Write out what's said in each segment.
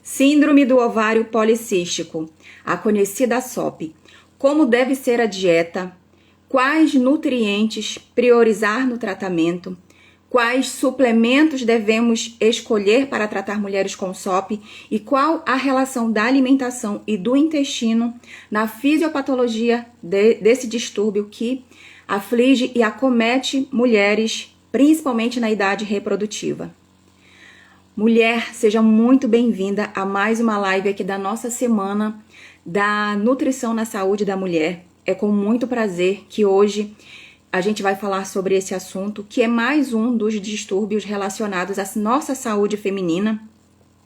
Síndrome do ovário policístico, a conhecida SOP. Como deve ser a dieta? Quais nutrientes priorizar no tratamento? Quais suplementos devemos escolher para tratar mulheres com SOP? E qual a relação da alimentação e do intestino na fisiopatologia desse distúrbio que aflige e acomete mulheres, principalmente na idade reprodutiva? Mulher, seja muito bem-vinda a mais uma live aqui da nossa semana da nutrição na saúde da mulher. É com muito prazer que hoje a gente vai falar sobre esse assunto, que é mais um dos distúrbios relacionados à nossa saúde feminina,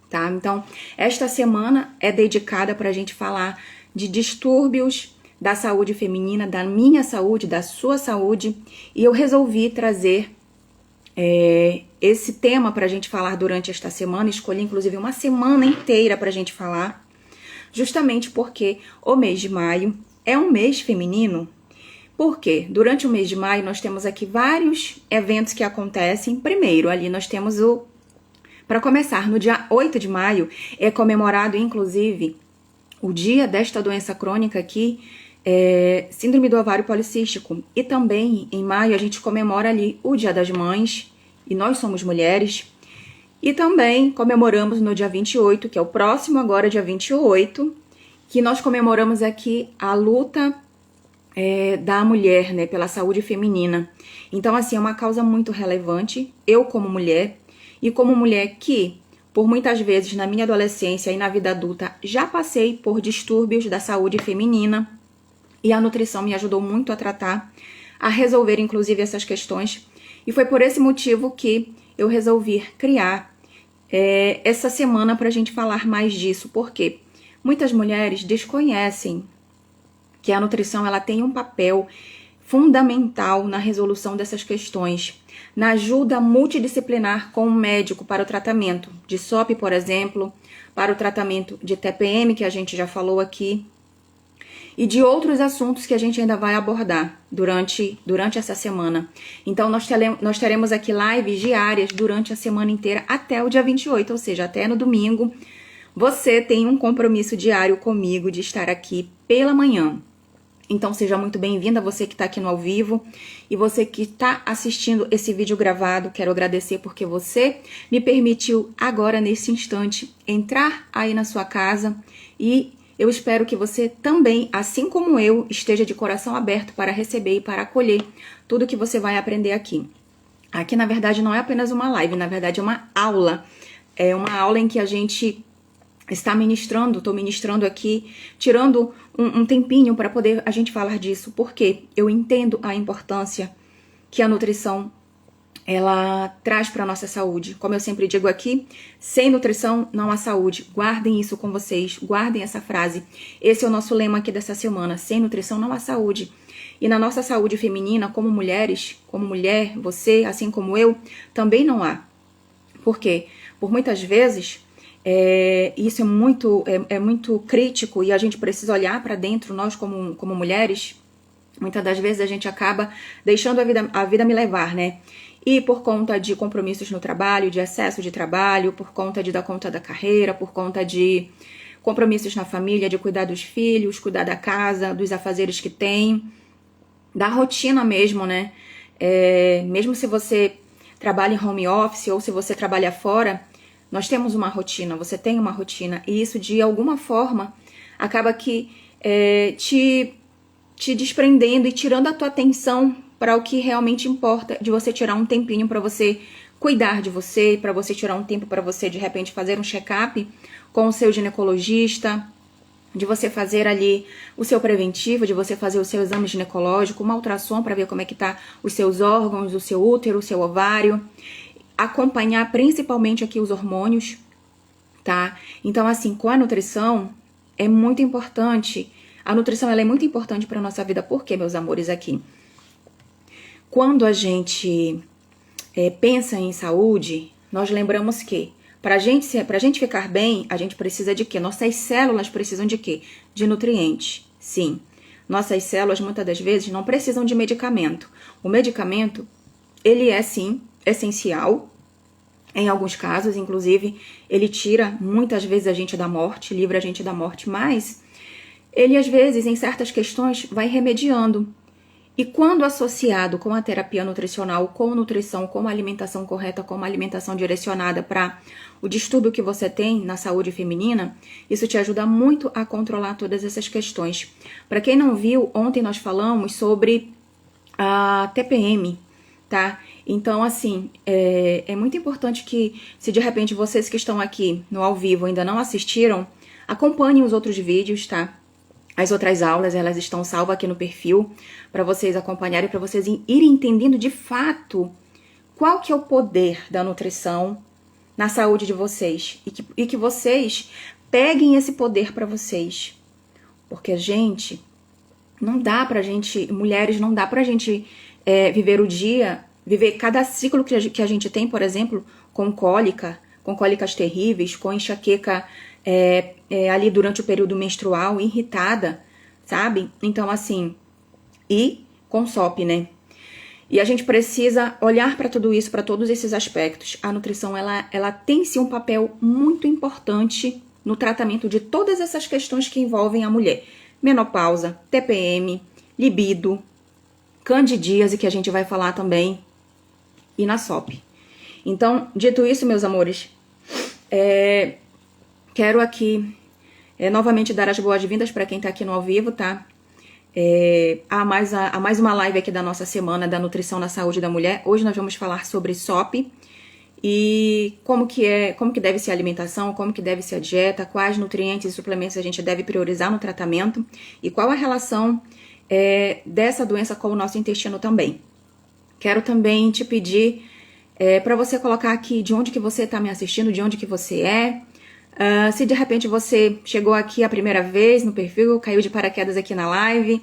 tá? Então, esta semana é dedicada para a gente falar de distúrbios da saúde feminina, da minha saúde, da sua saúde, e eu resolvi trazer esse tema para a gente falar durante esta semana. Escolhi inclusive uma semana inteira para a gente falar, justamente porque o mês de maio é um mês feminino. Porque durante o mês de maio nós temos aqui vários eventos que acontecem. Primeiro, ali nós temos para começar, no dia 8 de maio é comemorado inclusive o dia desta doença crônica aqui, síndrome do ovário policístico. E também em maio a gente comemora ali o Dia das Mães, e nós somos mulheres. E também comemoramos no dia 28, que é o próximo agora, dia 28, que nós comemoramos aqui a luta da mulher, né, pela saúde feminina. Então, assim, é uma causa muito relevante. Eu, como mulher, e como mulher que, por muitas vezes, na minha adolescência e na vida adulta, já passei por distúrbios da saúde feminina, e a nutrição me ajudou muito a tratar, a resolver, inclusive, essas questões. E foi por esse motivo que eu resolvi criar essa semana para a gente falar mais disso, porque muitas mulheres desconhecem que a nutrição ela tem um papel fundamental na resolução dessas questões, na ajuda multidisciplinar com o médico para o tratamento de SOP, por exemplo, para o tratamento de TPM, que a gente já falou aqui, e de outros assuntos que a gente ainda vai abordar durante essa semana. Então, nós teremos aqui lives diárias durante a semana inteira até o dia 28, ou seja, até no domingo. Você tem um compromisso diário comigo de estar aqui pela manhã. Então, seja muito bem-vinda, você que está aqui no ao vivo e você que está assistindo esse vídeo gravado. Quero agradecer porque você me permitiu agora, nesse instante, entrar aí na sua casa, e eu espero que você também, assim como eu, esteja de coração aberto para receber e para acolher tudo que você vai aprender aqui. Aqui, na verdade, não é apenas uma live, na verdade é uma aula. É uma aula em que a gente está ministrando, estou ministrando aqui, tirando um tempinho para poder a gente falar disso, porque eu entendo a importância que a nutrição ela traz para a nossa saúde. Como eu sempre digo aqui, sem nutrição não há saúde. Guardem isso com vocês, guardem essa frase. Esse é o nosso lema aqui dessa semana: sem nutrição não há saúde. E na nossa saúde feminina, como mulheres, como mulher, você, assim como eu, também não há. Por quê? Por muitas vezes, isso é muito crítico e a gente precisa olhar para dentro, nós como mulheres. Muitas das vezes a gente acaba deixando a vida me levar, né? E por conta de compromissos no trabalho, de excesso de trabalho, por conta de dar conta da carreira, por conta de compromissos na família, de cuidar dos filhos, cuidar da casa, dos afazeres que tem, da rotina mesmo, né? Mesmo se você trabalha em home office ou se você trabalha fora, nós temos uma rotina, você tem uma rotina, e isso de alguma forma acaba que te desprendendo e tirando a tua atenção para o que realmente importa, de você tirar um tempinho para você cuidar de você, para você tirar um tempo para você de repente fazer um check-up com o seu ginecologista, de você fazer ali o seu preventivo, de você fazer o seu exame ginecológico, uma ultrassom para ver como é que tá os seus órgãos, o seu útero, o seu ovário, acompanhar principalmente aqui os hormônios, tá? Então, assim, com a nutrição é muito importante. A nutrição ela é muito importante para nossa vida. Por quê, meus amores, aqui? Quando a gente pensa em saúde, nós lembramos que pra gente ficar bem, a gente precisa de quê? Nossas células precisam de quê? De nutrientes. Sim, nossas células muitas das vezes não precisam de medicamento. O medicamento, ele é sim essencial, Em alguns casos, inclusive, ele tira muitas vezes a gente da morte, livra a gente da morte, mas ele às vezes, em certas questões, vai remediando. E quando associado com a terapia nutricional, com nutrição, com uma alimentação correta, com uma alimentação direcionada para o distúrbio que você tem na saúde feminina, isso te ajuda muito a controlar todas essas questões. Para quem não viu, ontem nós falamos sobre a TPM, tá? Então, assim, é muito importante que, se de repente vocês que estão aqui no ao vivo ainda não assistiram, acompanhem os outros vídeos, tá? As outras aulas, elas estão salvas aqui no perfil para vocês acompanharem, para vocês irem entendendo de fato qual que é o poder da nutrição na saúde de vocês e que vocês peguem esse poder para vocês. Porque, gente, não dá pra gente, mulheres, não dá pra gente viver o dia, viver cada ciclo que a gente tem, por exemplo, com cólicas terríveis, com enxaqueca ali durante o período menstrual, irritada, sabe? Então, assim, e com SOP, né? E a gente precisa olhar para tudo isso, para todos esses aspectos. A nutrição, ela tem sim um papel muito importante no tratamento de todas essas questões que envolvem a mulher. Menopausa, TPM, libido, candidíase, que a gente vai falar também, e na SOP. Então, dito isso, meus amores, quero aqui novamente dar as boas-vindas para quem está aqui no ao vivo, tá? Há mais uma live aqui da nossa semana da nutrição na saúde da mulher. Hoje nós vamos falar sobre SOP e como que deve ser a alimentação, como que deve ser a dieta, quais nutrientes e suplementos a gente deve priorizar no tratamento e qual a relação dessa doença com o nosso intestino também. Quero também te pedir para você colocar aqui de onde que você está me assistindo, de onde que você é. Se de repente você chegou aqui a primeira vez no perfil, caiu de paraquedas aqui na live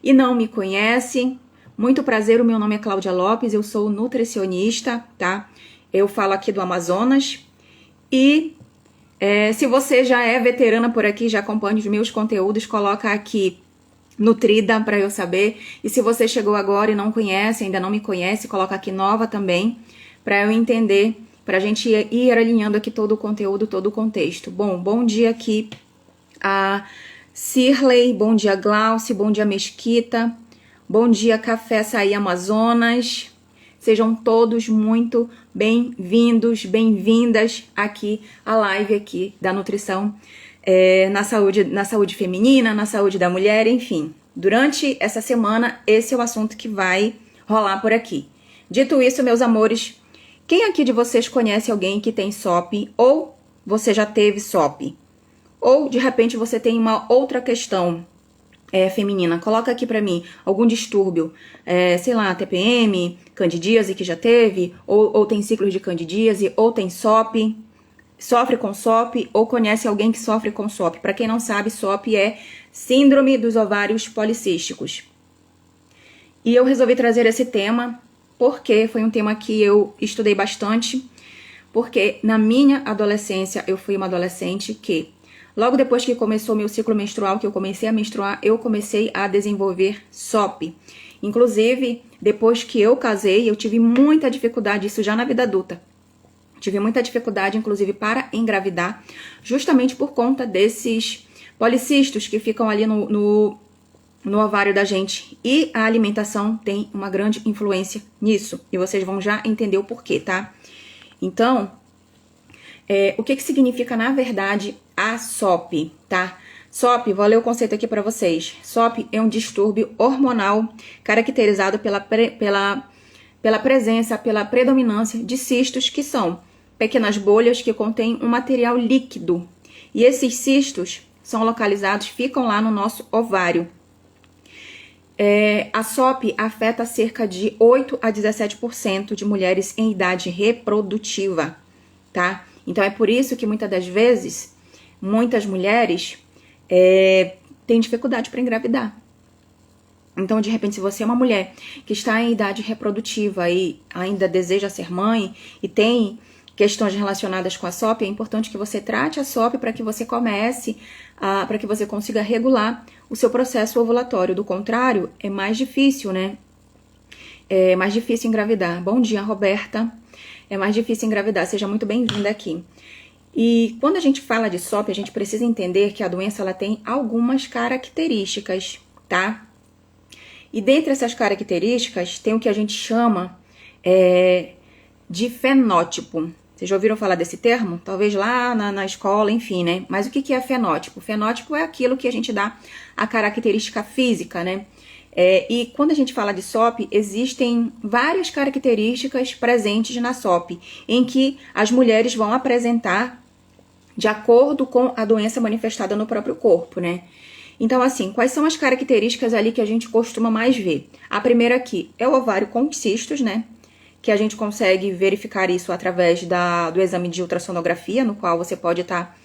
e não me conhece, muito prazer, o meu nome é Cláudia Lopes, eu sou nutricionista, tá? Eu falo aqui do Amazonas e se você já é veterana por aqui, já acompanha os meus conteúdos, coloca aqui nutrida para eu saber. E se você chegou agora e não conhece, ainda não me conhece, coloca aqui nova também para eu entender, para a gente ir alinhando aqui todo o conteúdo, todo o contexto. Bom dia aqui a Cirley, bom dia Glauci, bom dia Mesquita, bom dia Café Açaí Amazonas. Sejam todos muito bem-vindos, bem-vindas aqui à live aqui da nutrição na saúde feminina, na saúde da mulher, enfim. Durante essa semana, esse é o assunto que vai rolar por aqui. Dito isso, meus amores, quem aqui de vocês conhece alguém que tem SOP ou você já teve SOP? Ou, de repente, você tem uma outra questão feminina? Coloca aqui pra mim algum distúrbio, sei lá, TPM, candidíase que já teve, ou tem ciclos de candidíase, ou tem SOP, sofre com SOP, ou conhece alguém que sofre com SOP. Pra quem não sabe, SOP é Síndrome dos Ovários Policísticos. E eu resolvi trazer esse tema porque foi um tema que eu estudei bastante, porque na minha adolescência eu fui uma adolescente que, logo depois que começou meu ciclo menstrual, que eu comecei a menstruar, eu comecei a desenvolver SOP. Inclusive, depois que eu casei, eu tive muita dificuldade, isso já na vida adulta. Tive muita dificuldade, inclusive, para engravidar, justamente por conta desses policistos que ficam ali no ovário da gente. E a alimentação tem uma grande influência nisso. E vocês vão já entender o porquê, tá? Então, o que significa, na verdade, a SOP, tá? SOP, vou ler o conceito aqui para vocês. SOP é um distúrbio hormonal caracterizado pela presença, pela predominância de cistos, que são pequenas bolhas que contêm um material líquido. E esses cistos são localizados, ficam lá no nosso ovário. A SOP afeta cerca de 8 a 17% de mulheres em idade reprodutiva, tá? Então é por isso que muitas das vezes, muitas mulheres têm dificuldade para engravidar. Então, de repente, se você é uma mulher que está em idade reprodutiva e ainda deseja ser mãe e tem questões relacionadas com a SOP, é importante que você trate a SOP para que você para que você consiga regular o seu processo ovulatório. Do contrário, é mais difícil, né? É mais difícil engravidar. Bom dia, Roberta. é mais difícil engravidar. Seja muito bem-vinda aqui. E quando a gente fala de SOP, a gente precisa entender que a doença ela tem algumas características, tá? E dentre essas características, tem o que a gente chama de fenótipo. Vocês já ouviram falar desse termo? Talvez lá na escola, enfim, né? Mas o que é fenótipo? Fenótipo é aquilo que a gente dá a característica física, né? E quando a gente fala de SOP, existem várias características presentes na SOP, em que as mulheres vão apresentar de acordo com a doença manifestada no próprio corpo, né? Então, assim, quais são as características ali que a gente costuma mais ver? A primeira aqui é o ovário com cistos, né? Que a gente consegue verificar isso através do exame de ultrassonografia, no qual você pode estar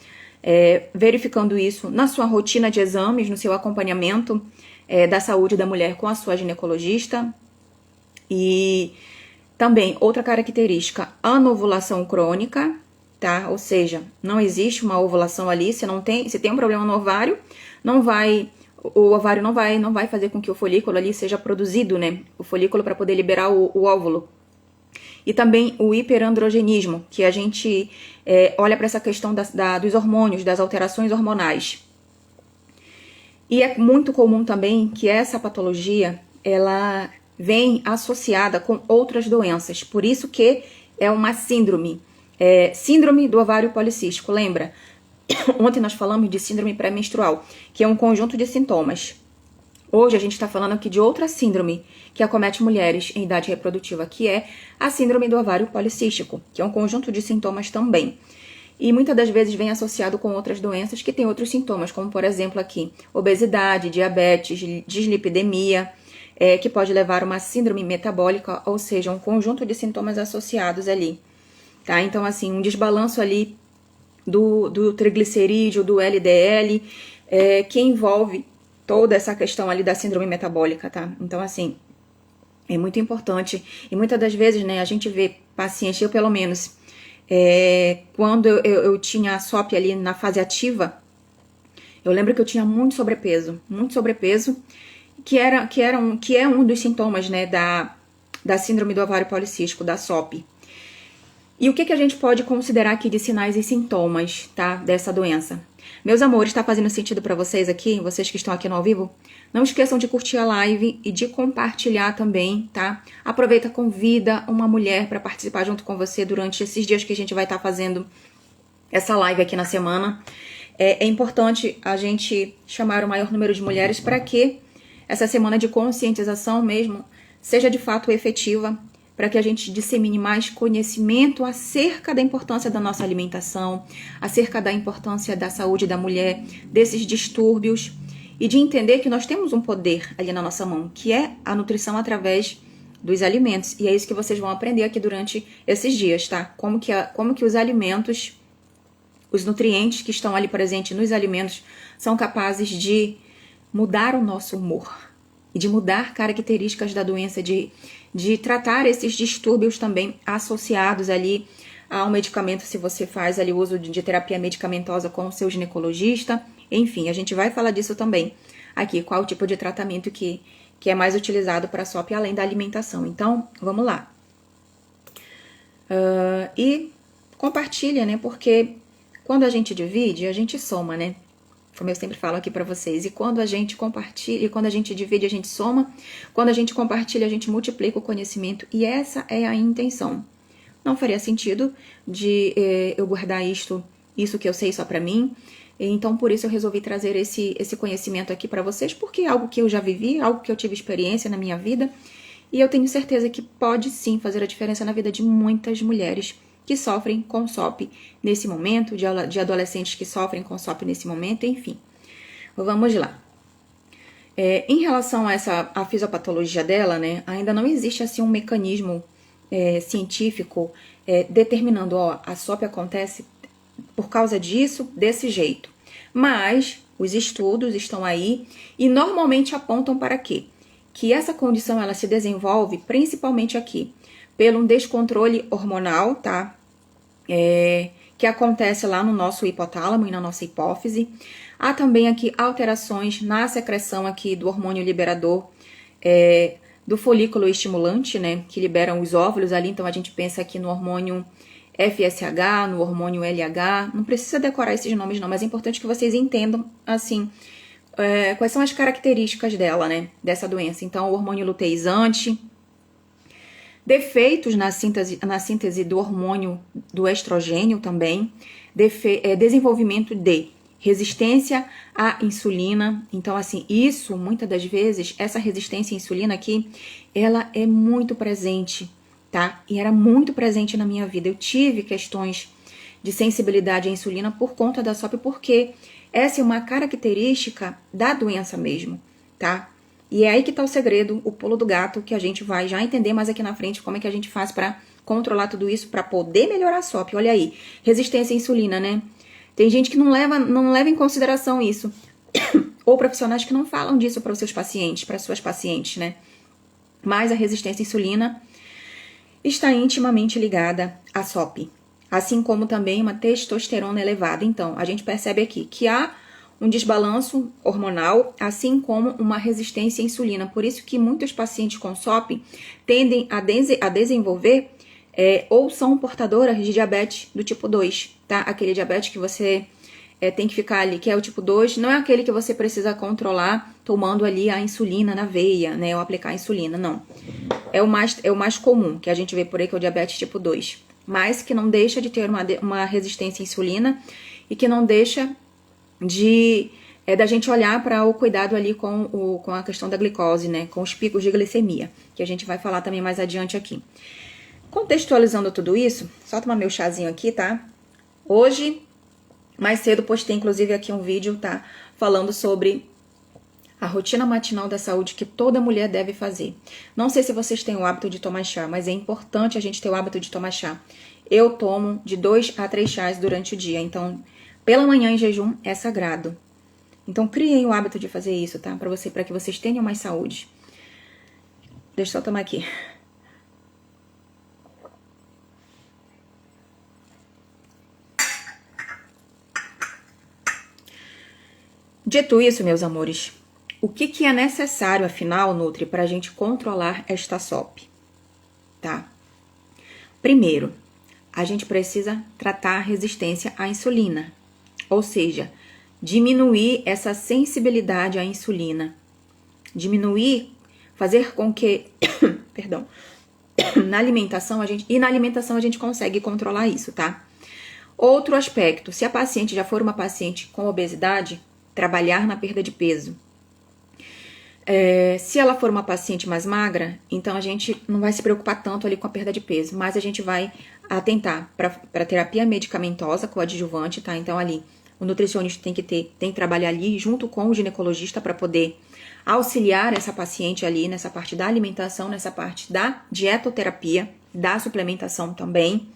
verificando isso na sua rotina de exames, no seu acompanhamento da saúde da mulher com a sua ginecologista. E também outra característica, anovulação crônica, tá? Ou seja, não existe uma ovulação ali, se tem um problema no ovário, o ovário não vai fazer com que o folículo ali seja produzido, né? O folículo para poder liberar o óvulo. E também o hiperandrogenismo, que a gente olha para essa questão dos hormônios, das alterações hormonais. E é muito comum também que essa patologia, ela vem associada com outras doenças. Por isso que é uma síndrome. Síndrome do ovário policístico, lembra? Ontem nós falamos de síndrome pré-menstrual, que é um conjunto de sintomas. Hoje a gente está falando aqui de outra síndrome que acomete mulheres em idade reprodutiva, que é a síndrome do ovário policístico, que é um conjunto de sintomas também. E muitas das vezes vem associado com outras doenças que têm outros sintomas, como por exemplo aqui, obesidade, diabetes, dislipidemia, que pode levar a uma síndrome metabólica, ou seja, um conjunto de sintomas associados ali. Tá? Então, assim, um desbalanço ali do triglicerídeo, do LDL, que envolve toda essa questão ali da síndrome metabólica, tá? Então, assim, é muito importante. E muitas das vezes, né, a gente vê pacientes, eu pelo menos, quando eu tinha a SOP ali na fase ativa, eu lembro que eu tinha muito sobrepeso, que é um dos sintomas, né, da síndrome do ovário policístico, da SOP. E o que a gente pode considerar aqui de sinais e sintomas, tá, dessa doença? Meus amores, tá fazendo sentido pra vocês aqui? Vocês que estão aqui no ao vivo? Não esqueçam de curtir a live e de compartilhar também, tá? Aproveita, convida uma mulher pra participar junto com você durante esses dias que a gente vai estar fazendo essa live aqui na semana. É importante a gente chamar o maior número de mulheres para que essa semana de conscientização mesmo seja de fato efetiva, para que a gente dissemine mais conhecimento acerca da importância da nossa alimentação, acerca da importância da saúde da mulher, desses distúrbios, e de entender que nós temos um poder ali na nossa mão, que é a nutrição através dos alimentos. E é isso que vocês vão aprender aqui durante esses dias, tá? Como que os alimentos, os nutrientes que estão ali presentes nos alimentos, são capazes de mudar o nosso humor e de mudar características da doença, de tratar esses distúrbios também associados ali ao medicamento, se você faz ali o uso de terapia medicamentosa com o seu ginecologista. Enfim, a gente vai falar disso também aqui, qual o tipo de tratamento que é mais utilizado para a SOP, além da alimentação. Então, vamos lá. E compartilha, né, porque quando a gente divide, a gente soma, né? Como eu sempre falo aqui pra vocês. E quando a gente compartilha, e quando a gente divide, a gente soma. Quando a gente compartilha, a gente multiplica o conhecimento. E essa é a intenção. Não faria sentido de eu guardar isso que eu sei só pra mim. Então, por isso eu resolvi trazer esse conhecimento aqui pra vocês, porque é algo que eu já vivi, algo que eu tive experiência na minha vida. E eu tenho certeza que pode sim fazer a diferença na vida de muitas mulheres que sofrem com SOP nesse momento, de adolescentes que sofrem com SOP nesse momento, enfim. Vamos lá. Em relação a fisiopatologia dela, né, ainda não existe assim um mecanismo científico determinando, a SOP acontece por causa disso, desse jeito. Mas os estudos estão aí e normalmente apontam para quê? Que essa condição ela se desenvolve principalmente aqui pelo um descontrole hormonal, tá? Que acontece lá no nosso hipotálamo e na nossa hipófise. Há também aqui alterações na secreção aqui do hormônio liberador do folículo estimulante, né, que liberam os óvulos ali, então a gente pensa aqui no hormônio FSH, no hormônio LH, não precisa decorar esses nomes não, mas é importante que vocês entendam, assim, quais são as características dela, né, dessa doença. Então, o hormônio luteizante, defeitos na síntese do hormônio do estrogênio também, desenvolvimento de resistência à insulina. Então, assim, isso, muitas das vezes, essa resistência à insulina aqui, ela é muito presente, tá? E era muito presente na minha vida. Eu tive questões de sensibilidade à insulina por conta da SOP, porque essa é uma característica da doença mesmo, tá? E é aí que tá o segredo, o pulo do gato, que a gente vai já entender mais aqui na frente como é que a gente faz para controlar tudo isso, para poder melhorar a SOP. Olha aí, resistência à insulina, né? Tem gente que não leva em consideração isso. Ou profissionais que não falam disso para os seus pacientes, para suas pacientes, né? Mas a resistência à insulina está intimamente ligada à SOP. Assim como também uma testosterona elevada. Então, a gente percebe aqui que há um desbalanço hormonal, assim como uma resistência à insulina. Por isso que muitos pacientes com SOP tendem a desenvolver ou são portadoras de diabetes do tipo 2, tá? Aquele diabetes que você tem que ficar ali, que é o tipo 2, não é aquele que você precisa controlar tomando ali a insulina na veia, né? Ou aplicar a insulina, não. É o mais comum que a gente vê por aí, que é o diabetes tipo 2. Mas que não deixa de ter uma resistência à insulina e que não deixa da gente olhar para o cuidado ali com a questão da glicose, né? Com os picos de glicemia, que a gente vai falar também mais adiante aqui. Contextualizando tudo isso, só tomar meu chazinho aqui, tá? Hoje, mais cedo, postei inclusive aqui um vídeo, tá? Falando sobre a rotina matinal da saúde que toda mulher deve fazer. Não sei se vocês têm o hábito de tomar chá, mas é importante a gente ter o hábito de tomar chá. Eu tomo de 2 a 3 chás durante o dia, então pela manhã em jejum é sagrado. Então criem o hábito de fazer isso, tá? Para que vocês tenham mais saúde. Deixa eu só tomar aqui. Dito isso, meus amores, o que é necessário, afinal, Nutri, para a gente controlar esta SOP, tá? Primeiro, a gente precisa tratar a resistência à insulina, ou seja, diminuir essa sensibilidade à insulina, fazer com que, perdão, na alimentação a gente consegue controlar isso, tá? Outro aspecto, se a paciente já for uma paciente com obesidade, trabalhar na perda de peso. Se ela for uma paciente mais magra, então a gente não vai se preocupar tanto ali com a perda de peso, mas a gente vai atentar para terapia medicamentosa coadjuvante, tá? Então ali o nutricionista tem que trabalhar ali junto com o ginecologista para poder auxiliar essa paciente ali nessa parte da alimentação, nessa parte da dietoterapia, da suplementação também.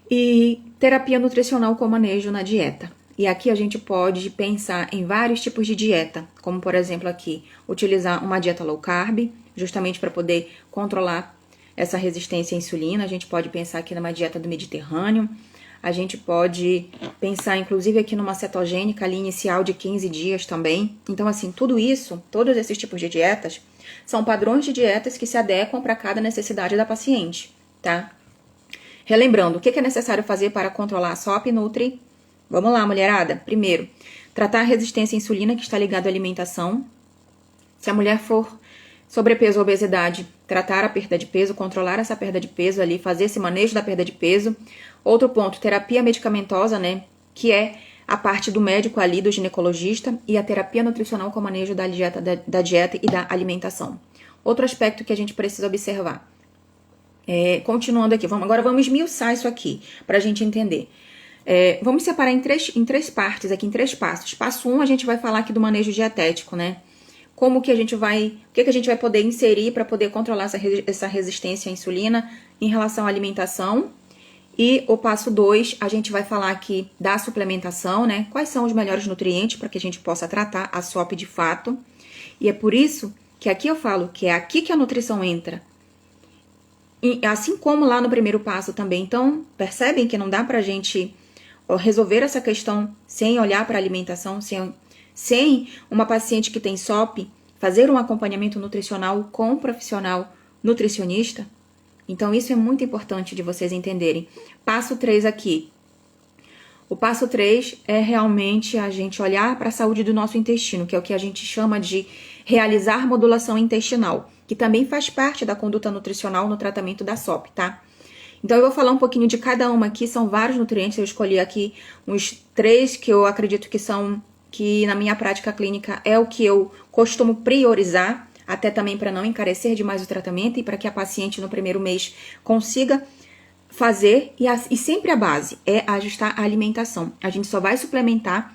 E terapia nutricional com manejo na dieta. E aqui a gente pode pensar em vários tipos de dieta, como por exemplo aqui, utilizar uma dieta low carb, justamente para poder controlar essa resistência à insulina. A gente pode pensar aqui numa dieta do Mediterrâneo, a gente pode pensar inclusive aqui numa cetogênica ali inicial de 15 dias também. Então assim, tudo isso, todos esses tipos de dietas, são padrões de dietas que se adequam para cada necessidade da paciente, tá? Relembrando, o que é necessário fazer para controlar a SOP, Nutri? Vamos lá, mulherada. Primeiro, tratar a resistência à insulina, que está ligada à alimentação. Se a mulher for sobrepeso ou obesidade, tratar a perda de peso, controlar essa perda de peso ali, fazer esse manejo da perda de peso. Outro ponto, terapia medicamentosa, né? Que é a parte do médico ali, do ginecologista, e a terapia nutricional com o manejo da dieta e da alimentação. Outro aspecto que a gente precisa observar. Continuando aqui, agora vamos esmiuçar isso aqui, para a gente entender. Vamos separar em três partes aqui, em 3 passos. Passo 1, a gente vai falar aqui do manejo dietético, né? O que a gente vai poder inserir para poder controlar essa resistência à insulina em relação à alimentação. E o passo 2, a gente vai falar aqui da suplementação, né? Quais são os melhores nutrientes para que a gente possa tratar a SOP de fato. E é por isso que aqui eu falo que é aqui que a nutrição entra. E assim como lá no primeiro passo também. Então, percebem que não dá pra gente resolver essa questão sem olhar para a alimentação, sem uma paciente que tem SOP fazer um acompanhamento nutricional com um profissional nutricionista. Então, isso é muito importante de vocês entenderem. Passo 3 aqui. O passo 3 é realmente a gente olhar para a saúde do nosso intestino, que é o que a gente chama de realizar modulação intestinal, que também faz parte da conduta nutricional no tratamento da SOP, tá? Então, eu vou falar um pouquinho de cada uma aqui, são vários nutrientes, eu escolhi aqui uns 3 que eu acredito que na minha prática clínica é o que eu costumo priorizar, até também para não encarecer demais o tratamento e para que a paciente no primeiro mês consiga fazer, e sempre a base é ajustar a alimentação. A gente só vai suplementar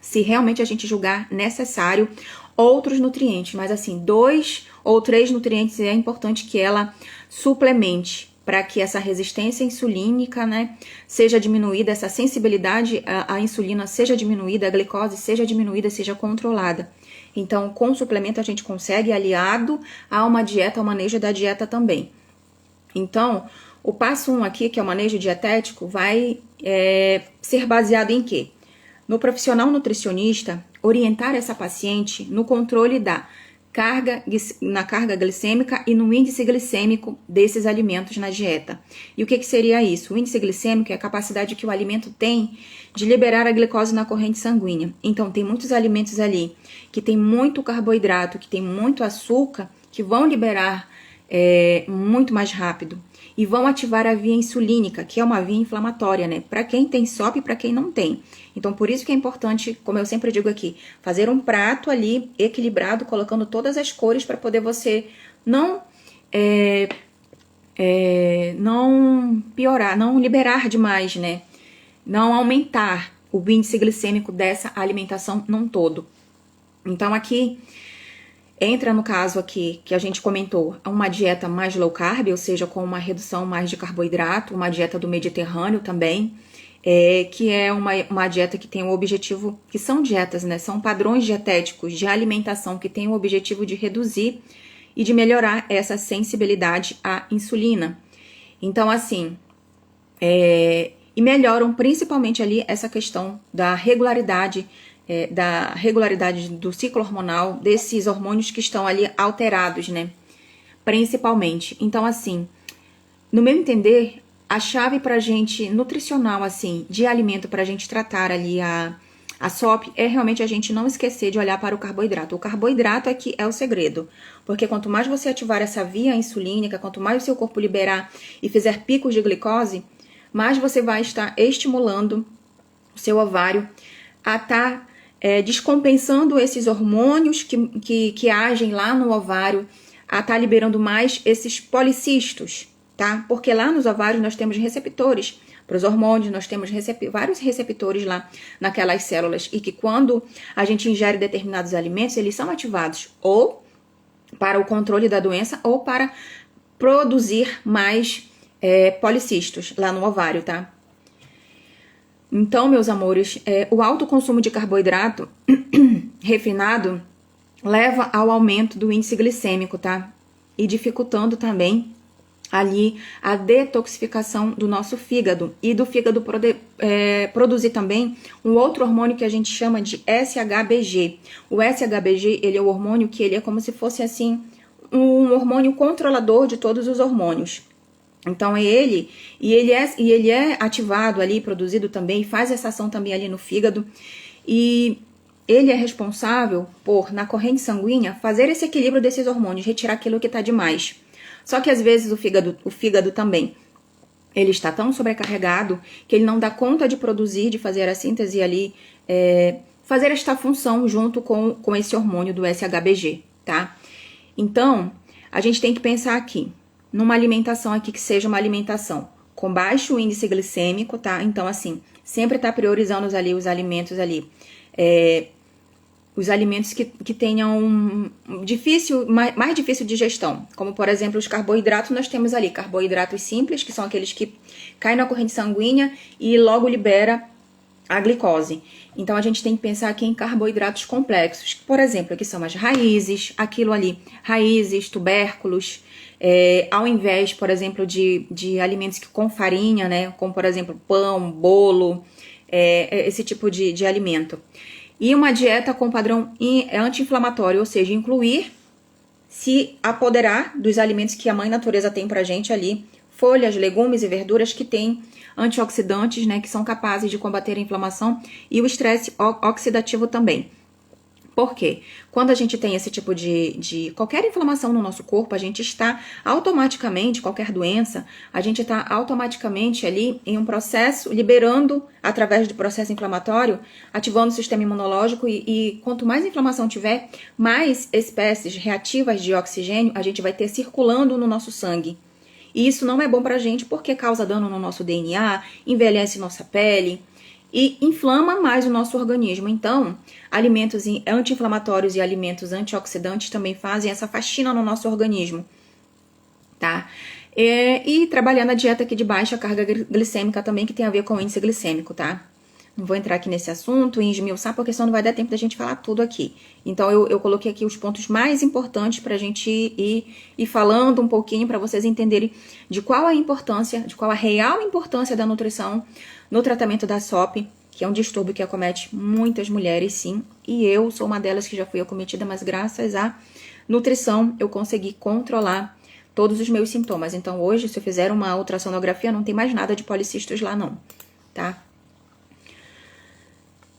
se realmente a gente julgar necessário outros nutrientes, mas assim, 2 ou 3 nutrientes é importante que ela suplemente para que essa resistência insulínica, né, seja diminuída, essa sensibilidade à insulina seja diminuída, a glicose seja diminuída, seja controlada. Então, com o suplemento a gente consegue, aliado a uma dieta, ao manejo da dieta também. Então, o passo 1 aqui, que é o manejo dietético, vai ser baseado em quê? No profissional nutricionista, orientar essa paciente no controle na carga glicêmica e no índice glicêmico desses alimentos na dieta. E o que seria isso? O índice glicêmico é a capacidade que o alimento tem de liberar a glicose na corrente sanguínea. Então, tem muitos alimentos ali que tem muito carboidrato, que tem muito açúcar, que vão liberar muito mais rápido e vão ativar a via insulínica, que é uma via inflamatória, né? Para quem tem SOP e para quem não tem. Então, por isso que é importante, como eu sempre digo aqui, fazer um prato ali equilibrado, colocando todas as cores para poder você não piorar, não liberar demais, né? Não aumentar o índice glicêmico dessa alimentação num todo. Então, aqui entra no caso aqui que a gente comentou, uma dieta mais low carb, ou seja, com uma redução mais de carboidrato, uma dieta do Mediterrâneo também, que é uma dieta que tem o objetivo, que são dietas, né? São padrões dietéticos de alimentação que tem o objetivo de reduzir e de melhorar essa sensibilidade à insulina. Então, assim, e melhoram principalmente ali essa questão da regularidade do ciclo hormonal, desses hormônios que estão ali alterados, né? Principalmente. Então, assim, no meu entender, a chave pra gente, nutricional, assim, de alimento pra gente tratar ali a SOP, é realmente a gente não esquecer de olhar para o carboidrato. O carboidrato aqui é o segredo, porque quanto mais você ativar essa via insulínica, quanto mais o seu corpo liberar e fizer picos de glicose, mais você vai estar estimulando o seu ovário a estar descompensando esses hormônios que agem lá no ovário, a estar liberando mais esses policistos, tá? Porque lá nos ovários nós temos receptores para os hormônios, nós temos vários receptores lá naquelas células, e que quando a gente ingere determinados alimentos, eles são ativados ou para o controle da doença ou para produzir mais policistos lá no ovário, tá? Então, meus amores, o alto consumo de carboidrato refinado leva ao aumento do índice glicêmico, tá? E dificultando também ali a detoxificação do nosso fígado e do fígado produzir também um outro hormônio que a gente chama de SHBG. O SHBG, ele é o hormônio que ele é como se fosse assim um hormônio controlador de todos os hormônios. Então ele é ativado ali, produzido também, faz essa ação também ali no fígado, e ele é responsável por, na corrente sanguínea, fazer esse equilíbrio desses hormônios, retirar aquilo que está demais. Só que às vezes o fígado também, ele está tão sobrecarregado que ele não dá conta de produzir, de fazer a síntese ali, fazer esta função junto com esse hormônio do SHBG, tá? Então, a gente tem que pensar aqui numa alimentação aqui que seja uma alimentação com baixo índice glicêmico, tá? Então, assim, sempre tá priorizando os alimentos ali, os alimentos que tenham mais difícil digestão, como, por exemplo, os carboidratos. Nós temos ali carboidratos simples, que são aqueles que caem na corrente sanguínea e logo libera a glicose. Então, a gente tem que pensar aqui em carboidratos complexos, por exemplo, que são as raízes, raízes, tubérculos, ao invés, por exemplo, de alimentos com farinha, né, como, por exemplo, pão, bolo, esse tipo de alimento. E uma dieta com padrão anti-inflamatório, ou seja, incluir, se apoderar dos alimentos que a mãe natureza tem pra gente ali, folhas, legumes e verduras que têm antioxidantes, né, que são capazes de combater a inflamação e o estresse oxidativo também. Por quê? Quando a gente tem esse tipo de qualquer inflamação no nosso corpo, a gente está automaticamente, qualquer doença, a gente está automaticamente ali em um processo, liberando, através do processo inflamatório, ativando o sistema imunológico e quanto mais inflamação tiver, mais espécies reativas de oxigênio a gente vai ter circulando no nosso sangue. E isso não é bom pra gente porque causa dano no nosso DNA, envelhece nossa pele e inflama mais o nosso organismo. Então, alimentos anti-inflamatórios e alimentos antioxidantes também fazem essa faxina no nosso organismo, tá? E trabalhando a dieta aqui de baixa carga glicêmica também, que tem a ver com o índice glicêmico, tá? Não vou entrar aqui nesse assunto e esmiuçar, porque senão não vai dar tempo da gente falar tudo aqui. Então, eu coloquei aqui os pontos mais importantes pra gente ir falando um pouquinho, pra vocês entenderem de qual a importância, de qual a real importância da nutrição no tratamento da SOP, que é um distúrbio que acomete muitas mulheres, sim. E eu sou uma delas que já fui acometida, mas graças à nutrição eu consegui controlar todos os meus sintomas. Então, hoje, se eu fizer uma ultrassonografia, não tem mais nada de policistos lá, não, tá?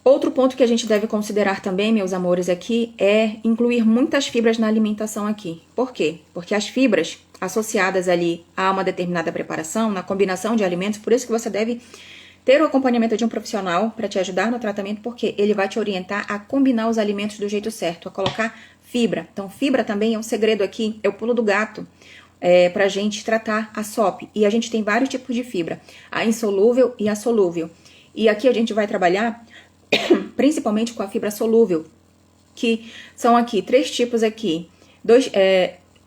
Outro ponto que a gente deve considerar também, meus amores, aqui é incluir muitas fibras na alimentação aqui. Por quê? Porque as fibras associadas ali a uma determinada preparação, na combinação de alimentos, por isso que você deve ter o acompanhamento de um profissional para te ajudar no tratamento, porque ele vai te orientar a combinar os alimentos do jeito certo, a colocar fibra. Então, fibra também é um segredo aqui, é o pulo do gato pra gente tratar a SOP. E a gente tem vários tipos de fibra, a insolúvel e a solúvel. E aqui a gente vai trabalhar principalmente com a fibra solúvel, que são aqui, três tipos aqui.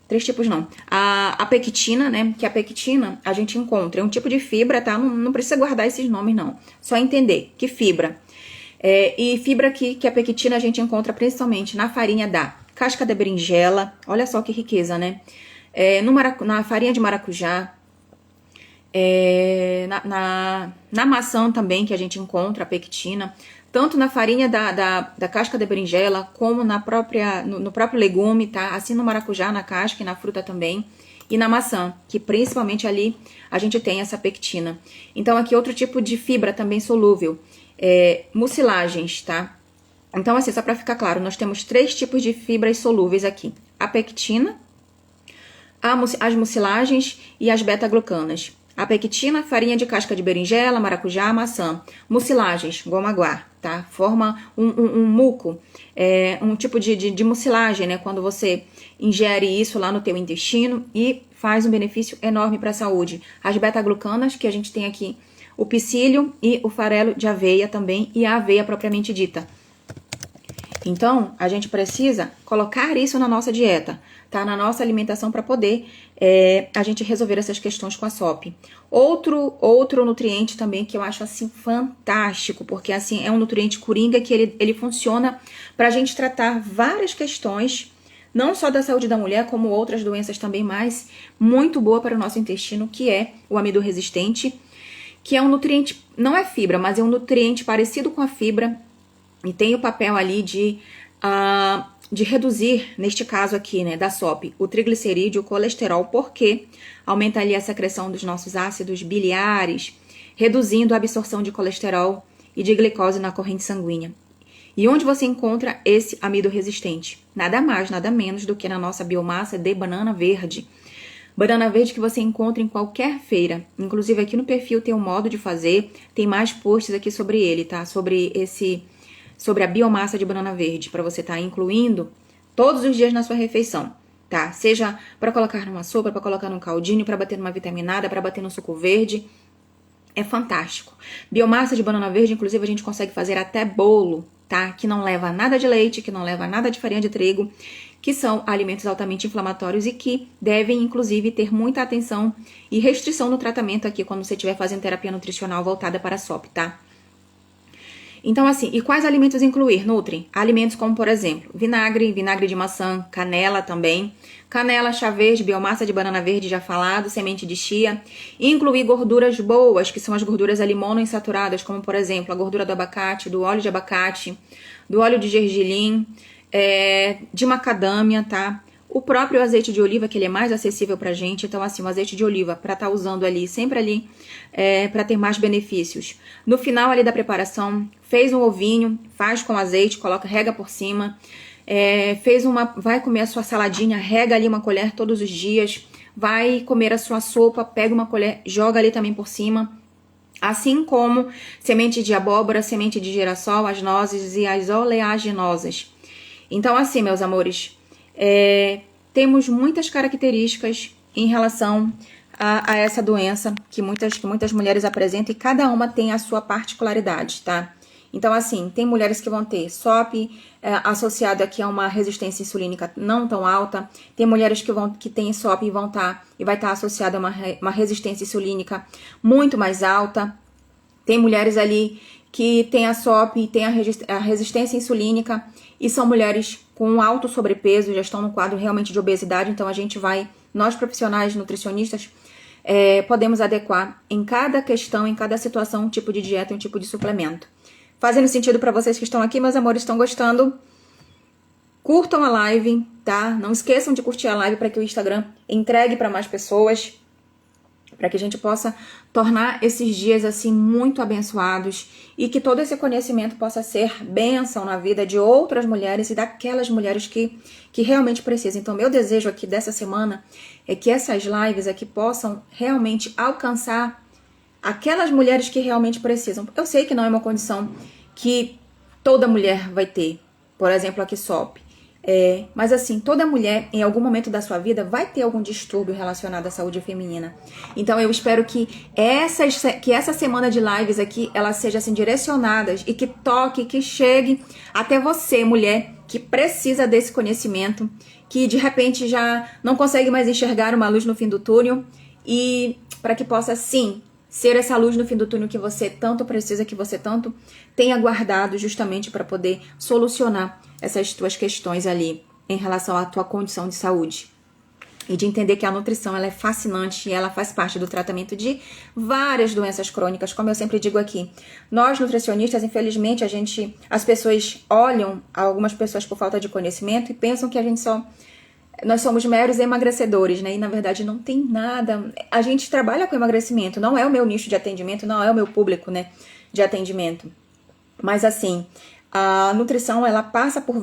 Três tipos não. A pectina, né? Que a pectina a gente encontra. É um tipo de fibra, tá? Não precisa guardar esses nomes, não. Só entender que fibra. E fibra que a pectina a gente encontra principalmente na farinha da casca da berinjela. Olha só que riqueza, né? Na farinha de maracujá. Na maçã também que a gente encontra a pectina. Tanto na farinha da casca da berinjela, como no próprio legume, tá? Assim no maracujá, na casca e na fruta também. E na maçã, que principalmente ali a gente tem essa pectina. Então aqui outro tipo de fibra também solúvel, mucilagens, tá? Então assim, só pra ficar claro, nós temos três tipos de fibras solúveis aqui. A pectina, as mucilagens e as beta-glucanas. A pectina, farinha de casca de berinjela, maracujá, maçã. Mucilagens, goma-guar, tá? Forma um muco, um tipo de mucilagem, né? Quando você ingere isso lá no teu intestino e faz um benefício enorme para a saúde. As beta-glucanas, que a gente tem aqui, o psyllium e o farelo de aveia também, e a aveia propriamente dita. Então, a gente precisa colocar isso na nossa dieta, tá? Na nossa alimentação para poder a gente resolver essas questões com a SOP. Outro nutriente também que eu acho assim fantástico, porque assim é um nutriente coringa que ele funciona para a gente tratar várias questões, não só da saúde da mulher, como outras doenças também, mas muito boa para o nosso intestino, que é o amido resistente, que é um nutriente, não é fibra, mas é um nutriente parecido com a fibra, e tem o papel ali de reduzir, neste caso aqui, né, da SOP, o triglicerídeo, o colesterol, porque aumenta ali a secreção dos nossos ácidos biliares, reduzindo a absorção de colesterol e de glicose na corrente sanguínea. E onde você encontra esse amido resistente? Nada mais, nada menos do que na nossa biomassa de banana verde. Banana verde que você encontra em qualquer feira. Inclusive aqui no perfil tem um modo de fazer, tem mais posts aqui sobre ele, tá? Sobre a biomassa de banana verde, para você estar incluindo todos os dias na sua refeição, tá? Seja para colocar numa sopa, para colocar num caldinho, para bater numa vitaminada, para bater no suco verde. É fantástico. Biomassa de banana verde, inclusive, a gente consegue fazer até bolo, tá? Que não leva nada de leite, que não leva nada de farinha de trigo, que são alimentos altamente inflamatórios e que devem, inclusive, ter muita atenção e restrição no tratamento aqui quando você estiver fazendo terapia nutricional voltada para a SOP, tá? Então, assim, e quais alimentos incluir, Nutri? Alimentos como, por exemplo, vinagre de maçã, canela também. Canela, chá verde, biomassa de banana verde, já falado, semente de chia. E incluir gorduras boas, que são as gorduras ali monoinsaturadas, como, por exemplo, a gordura do abacate, do óleo de abacate, do óleo de gergelim, de macadâmia, tá? O próprio azeite de oliva, que ele é mais acessível pra gente. Então, assim, o azeite de oliva, pra estar usando ali, sempre ali, pra ter mais benefícios. No final ali da preparação, fez um ovinho, faz com azeite, coloca, rega por cima. Vai comer a sua saladinha, rega ali uma colher todos os dias. Vai comer a sua sopa, pega uma colher, joga ali também por cima. Assim como semente de abóbora, semente de girassol, as nozes e as oleaginosas. Então, assim, meus amores, temos muitas características em relação a essa doença que muitas mulheres apresentam, e cada uma tem a sua particularidade, tá? Então, assim, tem mulheres que vão ter SOP associado aqui a uma resistência insulínica não tão alta. Tem mulheres que têm SOP e vai estar associada a uma resistência insulínica muito mais alta. Tem mulheres ali que têm a SOP e têm a resistência insulínica e são mulheres com alto sobrepeso, já estão no quadro realmente de obesidade. Então, nós profissionais nutricionistas, podemos adequar em cada questão, em cada situação, um tipo de dieta e um tipo de suplemento. Fazendo sentido para vocês que estão aqui, meus amores, estão gostando? Curtam a live, tá? Não esqueçam de curtir a live para que o Instagram entregue para mais pessoas, para que a gente possa tornar esses dias assim muito abençoados e que todo esse conhecimento possa ser bênção na vida de outras mulheres e daquelas mulheres que realmente precisam. Então, meu desejo aqui dessa semana é que essas lives aqui possam realmente alcançar aquelas mulheres que realmente precisam. Eu sei que não é uma condição que toda mulher vai ter, por exemplo, aqui SOP. Mas assim, toda mulher em algum momento da sua vida vai ter algum distúrbio relacionado à saúde feminina. Então eu espero que essa semana de lives aqui, elas sejam assim direcionadas e que toque, que chegue até você, mulher, que precisa desse conhecimento, que de repente já não consegue mais enxergar uma luz no fim do túnel, e para que possa sim ser essa luz no fim do túnel que você tanto precisa, que você tanto tem aguardado justamente para poder solucionar essas tuas questões ali em relação à tua condição de saúde. E de entender que a nutrição ela é fascinante e ela faz parte do tratamento de várias doenças crônicas, como eu sempre digo aqui. Nós nutricionistas, infelizmente, as pessoas olham algumas pessoas por falta de conhecimento e pensam que nós somos meros emagrecedores, né? E na verdade não tem nada. A gente trabalha com emagrecimento, não é o meu nicho de atendimento, não é o meu público, né, de atendimento. Mas assim, a nutrição ela passa por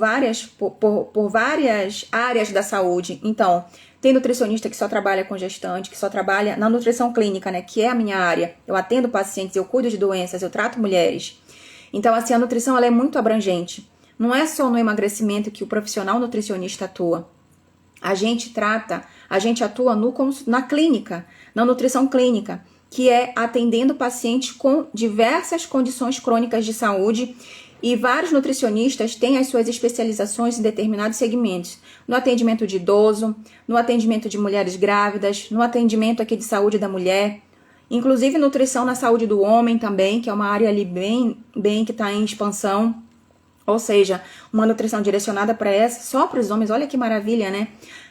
várias áreas da saúde. Então, tem nutricionista que só trabalha com gestante, que só trabalha na nutrição clínica, né, que é a minha área. Eu atendo pacientes, eu cuido de doenças, eu trato mulheres. Então, assim, a nutrição ela é muito abrangente. Não é só no emagrecimento que o profissional nutricionista atua. A gente atua na clínica, na nutrição clínica, que é atendendo pacientes com diversas condições crônicas de saúde, e vários nutricionistas têm as suas especializações em determinados segmentos. No atendimento de idoso, no atendimento de mulheres grávidas, no atendimento aqui de saúde da mulher, inclusive nutrição na saúde do homem também, que é uma área ali bem que está em expansão. Ou seja, uma nutrição direcionada só para os homens, olha que maravilha, né?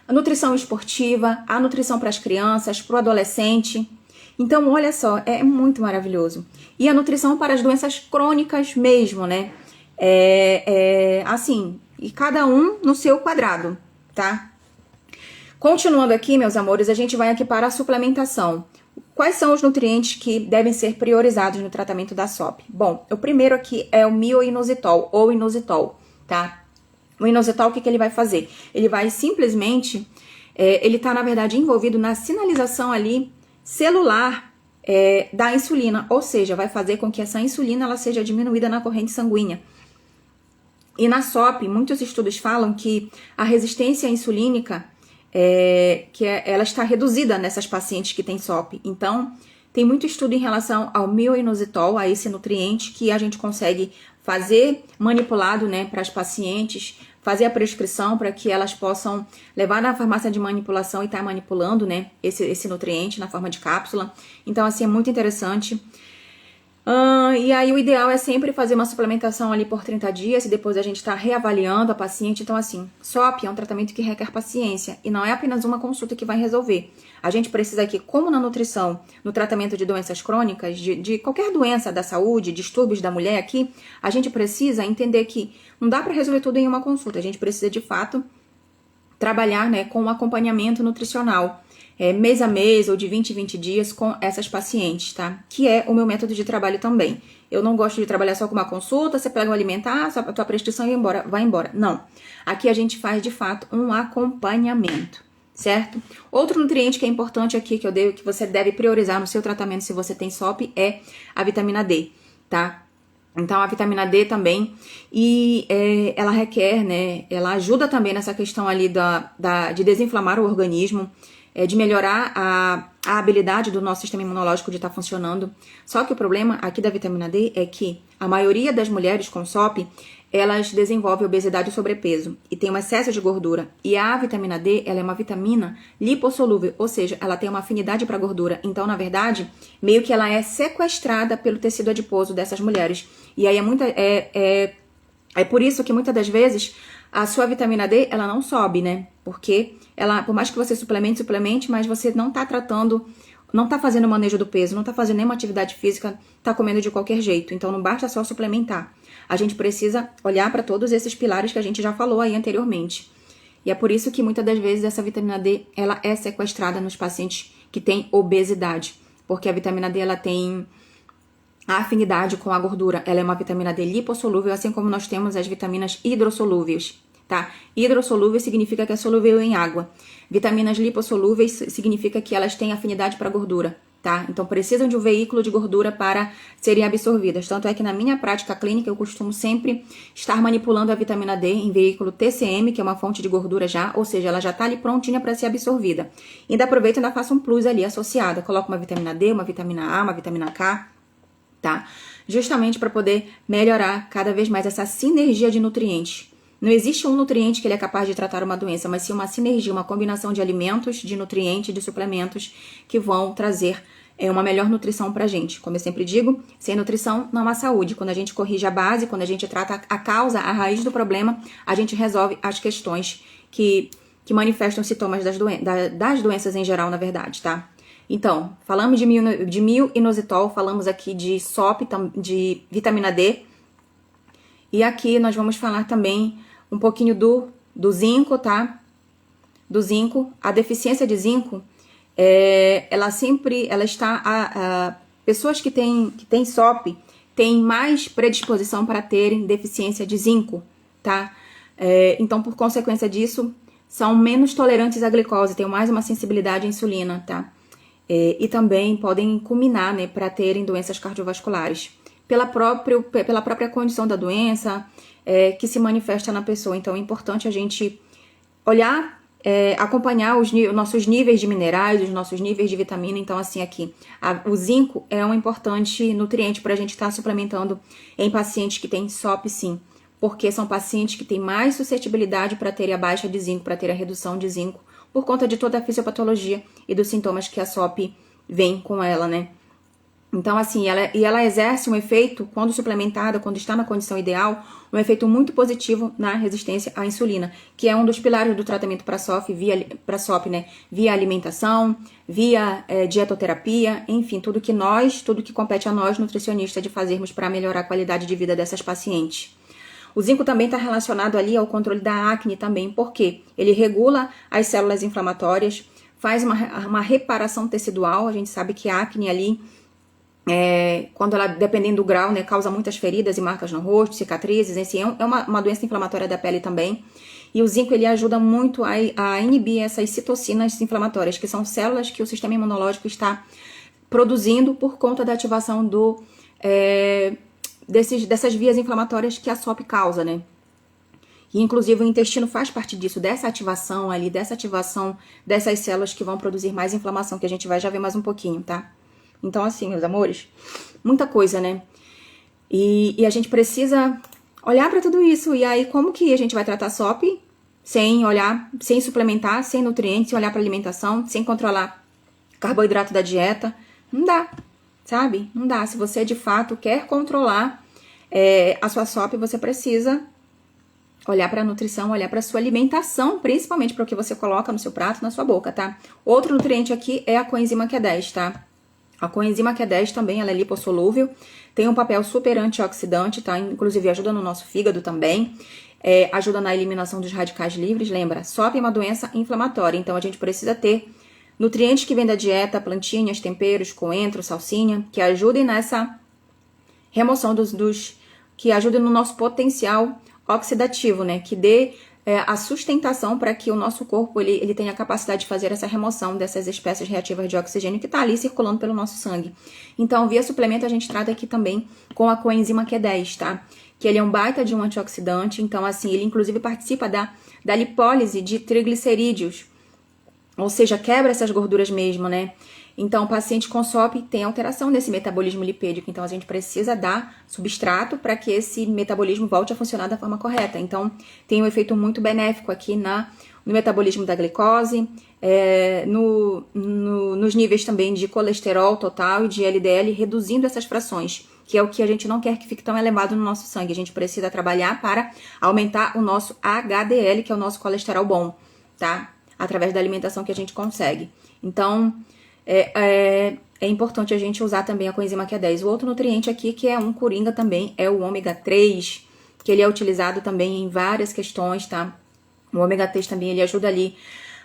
A nutrição esportiva, a nutrição para as crianças, para o adolescente. Então, olha só, é muito maravilhoso. E a nutrição para as doenças crônicas mesmo, né? Assim, e cada um no seu quadrado, tá? Continuando aqui, meus amores, a gente vai aqui para a suplementação. Quais são os nutrientes que devem ser priorizados no tratamento da SOP? Bom, o primeiro aqui é o mioinositol ou inositol, tá? O inositol, o que ele vai fazer? Ele vai simplesmente, ele tá, na verdade, envolvido na sinalização ali celular da insulina, ou seja, vai fazer com que essa insulina ela seja diminuída na corrente sanguínea. E na SOP, muitos estudos falam que a resistência insulínica ela está reduzida nessas pacientes que têm SOP. Então, tem muito estudo em relação ao mioinositol, a esse nutriente que a gente consegue fazer manipulado, né, para as pacientes, fazer a prescrição para que elas possam levar na farmácia de manipulação e estar manipulando, né, esse nutriente na forma de cápsula. Então, assim, é muito interessante. E aí o ideal é sempre fazer uma suplementação ali por 30 dias e depois a gente tá reavaliando a paciente. Então assim, SOP é um tratamento que requer paciência e não é apenas uma consulta que vai resolver. A gente precisa aqui, como na nutrição, no tratamento de doenças crônicas, de qualquer doença da saúde, distúrbios da mulher aqui, a gente precisa entender que não dá para resolver tudo em uma consulta. A gente precisa de fato trabalhar, né, com um acompanhamento nutricional. Mês a mês ou de 20 em 20 dias com essas pacientes, tá? Que é o meu método de trabalho também. Eu não gosto de trabalhar só com uma consulta, você pega um alimentar, a tua prescrição e vai embora. Não. Aqui a gente faz, de fato, um acompanhamento, certo? Outro nutriente que é importante aqui, que você deve priorizar no seu tratamento se você tem SOP, é a vitamina D, tá? Então, a vitamina D também, e ela requer, né? Ela ajuda também nessa questão ali de desinflamar o organismo, de melhorar a habilidade do nosso sistema imunológico de estar funcionando. Só que o problema aqui da vitamina D é que a maioria das mulheres com SOP, elas desenvolvem obesidade e sobrepeso e tem um excesso de gordura. E a vitamina D, ela é uma vitamina lipossolúvel, ou seja, ela tem uma afinidade para gordura. Então, na verdade, meio que ela é sequestrada pelo tecido adiposo dessas mulheres. E aí é por isso que muitas das vezes a sua vitamina D, ela não sobe, né? Porque ela, por mais que você suplemente, mas você não tá tratando, não tá fazendo manejo do peso, não tá fazendo nenhuma atividade física, tá comendo de qualquer jeito. Então não basta só suplementar. A gente precisa olhar para todos esses pilares que a gente já falou aí anteriormente. E é por isso que muitas das vezes essa vitamina D, ela é sequestrada nos pacientes que têm obesidade. Porque a vitamina D, ela tem a afinidade com a gordura. Ela é uma vitamina D lipossolúvel, assim como nós temos as vitaminas hidrossolúveis, tá? Hidrossolúvel significa que é solúvel em água. Vitaminas lipossolúveis significa que elas têm afinidade para gordura, tá? Então precisam de um veículo de gordura para serem absorvidas. Tanto é que na minha prática clínica eu costumo sempre estar manipulando a vitamina D em veículo TCM, que é uma fonte de gordura já, ou seja, ela já tá ali prontinha para ser absorvida. Ainda aproveito e ainda faço um plus ali associado. Coloco uma vitamina D, uma vitamina A, uma vitamina K, tá? Justamente para poder melhorar cada vez mais essa sinergia de nutrientes. Não existe um nutriente que ele é capaz de tratar uma doença, mas sim uma sinergia, uma combinação de alimentos, de nutrientes, de suplementos que vão trazer uma melhor nutrição pra gente. Como eu sempre digo, sem nutrição não há saúde. Quando a gente corrige a base, quando a gente trata a causa, a raiz do problema, a gente resolve as questões que manifestam sintomas das doenças em geral, na verdade, tá? Então, falamos de mil-inositol, falamos aqui de SOP, de vitamina D. E aqui nós vamos falar também um pouquinho do zinco, tá? Do zinco. A deficiência de zinco, ela está... pessoas que têm SOP têm mais predisposição para terem deficiência de zinco, tá? Então, por consequência disso, são menos tolerantes à glicose, têm mais uma sensibilidade à insulina, tá? E também podem culminar, né, para terem doenças cardiovasculares. Pela própria condição da doença que se manifesta na pessoa. Então é importante a gente olhar, acompanhar os nossos níveis de minerais, os nossos níveis de vitamina. Então assim aqui, o zinco é um importante nutriente para a gente estar suplementando em pacientes que têm SOP, sim. Porque são pacientes que têm mais suscetibilidade para terem a baixa de zinco, para ter a redução de zinco, por conta de toda a fisiopatologia e dos sintomas que a SOP vem com ela, né? Então, assim, ela exerce um efeito, quando suplementada, quando está na condição ideal, um efeito muito positivo na resistência à insulina, que é um dos pilares do tratamento para SOP, né? Via alimentação, via dietoterapia, enfim, tudo que compete a nós, nutricionistas, de fazermos para melhorar a qualidade de vida dessas pacientes. O zinco também está relacionado ali ao controle da acne também, porque ele regula as células inflamatórias, faz uma reparação tecidual. A gente sabe que a acne ali, quando ela, dependendo do grau, né, causa muitas feridas e marcas no rosto, cicatrizes, assim, é uma doença inflamatória da pele também. E o zinco, ele ajuda muito a inibir essas citocinas inflamatórias, que são células que o sistema imunológico está produzindo por conta da ativação dessas vias inflamatórias que a SOP causa, né? E, inclusive, o intestino faz parte disso, dessa ativação dessas células que vão produzir mais inflamação, que a gente vai já ver mais um pouquinho, tá? Então, assim, meus amores, muita coisa, né? E a gente precisa olhar para tudo isso. E aí, como que a gente vai tratar SOP sem suplementar, sem nutrientes, sem olhar para alimentação, sem controlar carboidrato da dieta? Não dá. sabe? Não dá. Se você de fato quer controlar a sua SOP, você precisa olhar para a nutrição, olhar para a sua alimentação, principalmente para o que você coloca no seu prato, na sua boca, tá? Outro nutriente aqui é a coenzima Q10, tá? A coenzima Q10 também, ela é lipossolúvel, tem um papel super antioxidante, tá? Inclusive ajuda no nosso fígado também, ajuda na eliminação dos radicais livres. Lembra, SOP é uma doença inflamatória, então a gente precisa ter nutrientes que vêm da dieta, plantinhas, temperos, coentro, salsinha, que ajudem nessa remoção que ajudem no nosso potencial oxidativo, né? Que dê a sustentação para que o nosso corpo ele tenha a capacidade de fazer essa remoção dessas espécies reativas de oxigênio que está ali circulando pelo nosso sangue. Então, via suplemento, a gente trata aqui também com a coenzima Q10, tá? Que ele é um baita de um antioxidante, então, assim, ele inclusive participa da lipólise de triglicerídeos, ou seja, quebra essas gorduras mesmo, né? Então, o paciente com SOP tem alteração nesse metabolismo lipídico, então a gente precisa dar substrato para que esse metabolismo volte a funcionar da forma correta. Então, tem um efeito muito benéfico aqui no metabolismo da glicose, nos níveis também de colesterol total e de LDL, reduzindo essas frações, que é o que a gente não quer que fique tão elevado no nosso sangue. A gente precisa trabalhar para aumentar o nosso HDL, que é o nosso colesterol bom, tá? Através da alimentação que a gente consegue. Então, é importante a gente usar também a coenzima Q10. O outro nutriente aqui, que é um coringa também, é o ômega 3, que ele é utilizado também em várias questões, tá? O ômega 3 também, ele ajuda ali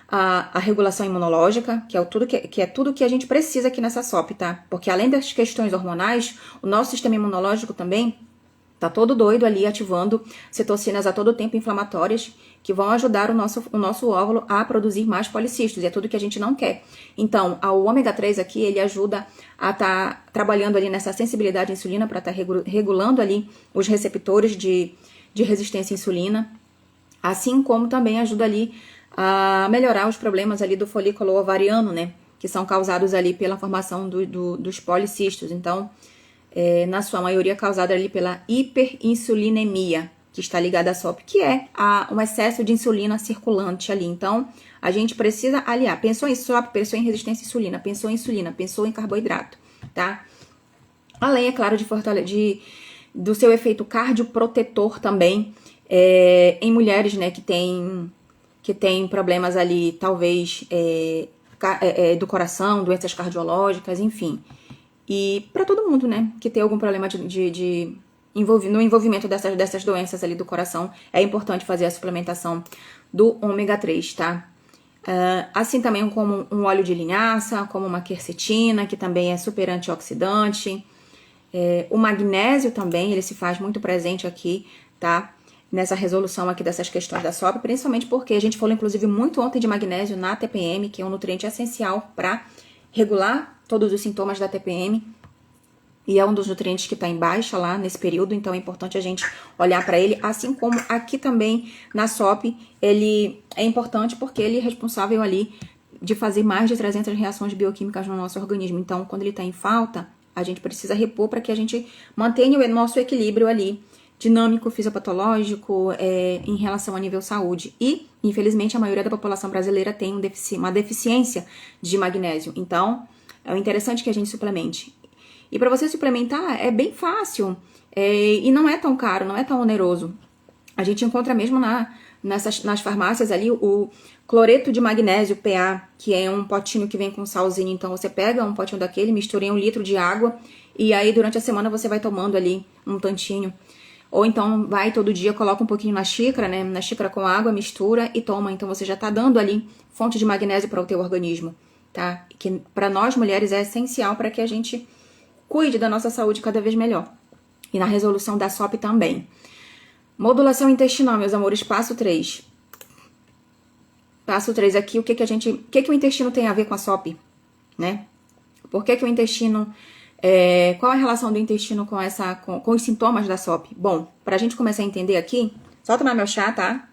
a regulação imunológica, que é tudo que a gente precisa aqui nessa SOP, tá? Porque além das questões hormonais, o nosso sistema imunológico também tá todo doido ali, ativando citocinas a todo tempo inflamatórias, que vão ajudar o nosso óvulo a produzir mais policistos, e é tudo que a gente não quer. Então, o ômega 3 aqui, ele ajuda a estar trabalhando ali nessa sensibilidade à insulina, para estar regulando ali os receptores de resistência à insulina, assim como também ajuda ali a melhorar os problemas ali do folículo ovariano, né, que são causados ali pela formação dos policistos. Então, na sua maioria causada ali pela hiperinsulinemia, que está ligada à SOP, que é um excesso de insulina circulante ali. Então, a gente precisa aliar. Pensou em SOP, pensou em resistência à insulina, pensou em insulina, pensou em carboidrato, tá? Além, é claro, do seu efeito cardioprotetor também, em mulheres, né, que tem problemas ali, talvez, do coração, doenças cardiológicas, enfim. E para todo mundo, né, que tem algum problema no envolvimento dessas doenças ali do coração, é importante fazer a suplementação do ômega 3, tá? Assim também como um óleo de linhaça, como uma quercetina, que também é super antioxidante. O magnésio também, ele se faz muito presente aqui, tá? Nessa resolução aqui dessas questões da SOP, principalmente porque a gente falou, inclusive, muito ontem de magnésio na TPM, que é um nutriente essencial para regular todos os sintomas da TPM, e é um dos nutrientes que está em baixa lá nesse período, então é importante a gente olhar para ele, assim como aqui também na SOP, ele é importante porque ele é responsável ali de fazer mais de 300 reações bioquímicas no nosso organismo. Então, quando ele está em falta, a gente precisa repor para que a gente mantenha o nosso equilíbrio ali, dinâmico, fisiopatológico, em relação a nível saúde. E, infelizmente, a maioria da população brasileira tem uma deficiência de magnésio. Então, é interessante que a gente suplemente. E para você suplementar é bem fácil e não é tão caro, não é tão oneroso. A gente encontra mesmo nas farmácias ali o cloreto de magnésio PA, que é um potinho que vem com salzinho. Então você pega um potinho daquele, mistura em 1 litro de água e aí durante a semana você vai tomando ali um tantinho. Ou então vai todo dia, coloca um pouquinho na xícara, né? Na xícara com água, mistura e toma. Então você já tá dando ali fonte de magnésio para o teu organismo, tá? Que para nós mulheres é essencial para que a gente cuide da nossa saúde cada vez melhor. E na resolução da SOP também. Modulação intestinal, meus amores, passo 3. Passo 3 aqui, o que o intestino tem a ver com a SOP, né? Por que o intestino... qual a relação do intestino com os sintomas da SOP? Bom, pra gente começar a entender aqui, só tomar meu chá, tá?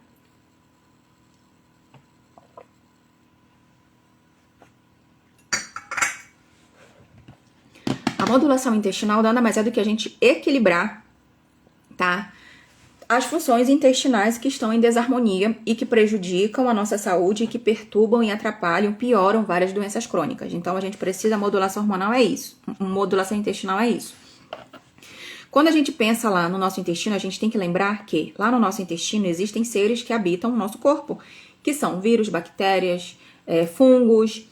A modulação intestinal nada mais é do que a gente equilibrar, tá? as funções intestinais que estão em desarmonia e que prejudicam a nossa saúde, que perturbam e atrapalham, pioram várias doenças crônicas. Então, a gente precisa, modulação hormonal é isso, modulação intestinal é isso. Quando a gente pensa lá no nosso intestino, a gente tem que lembrar que lá no nosso intestino existem seres que habitam o nosso corpo, que são vírus, bactérias, fungos,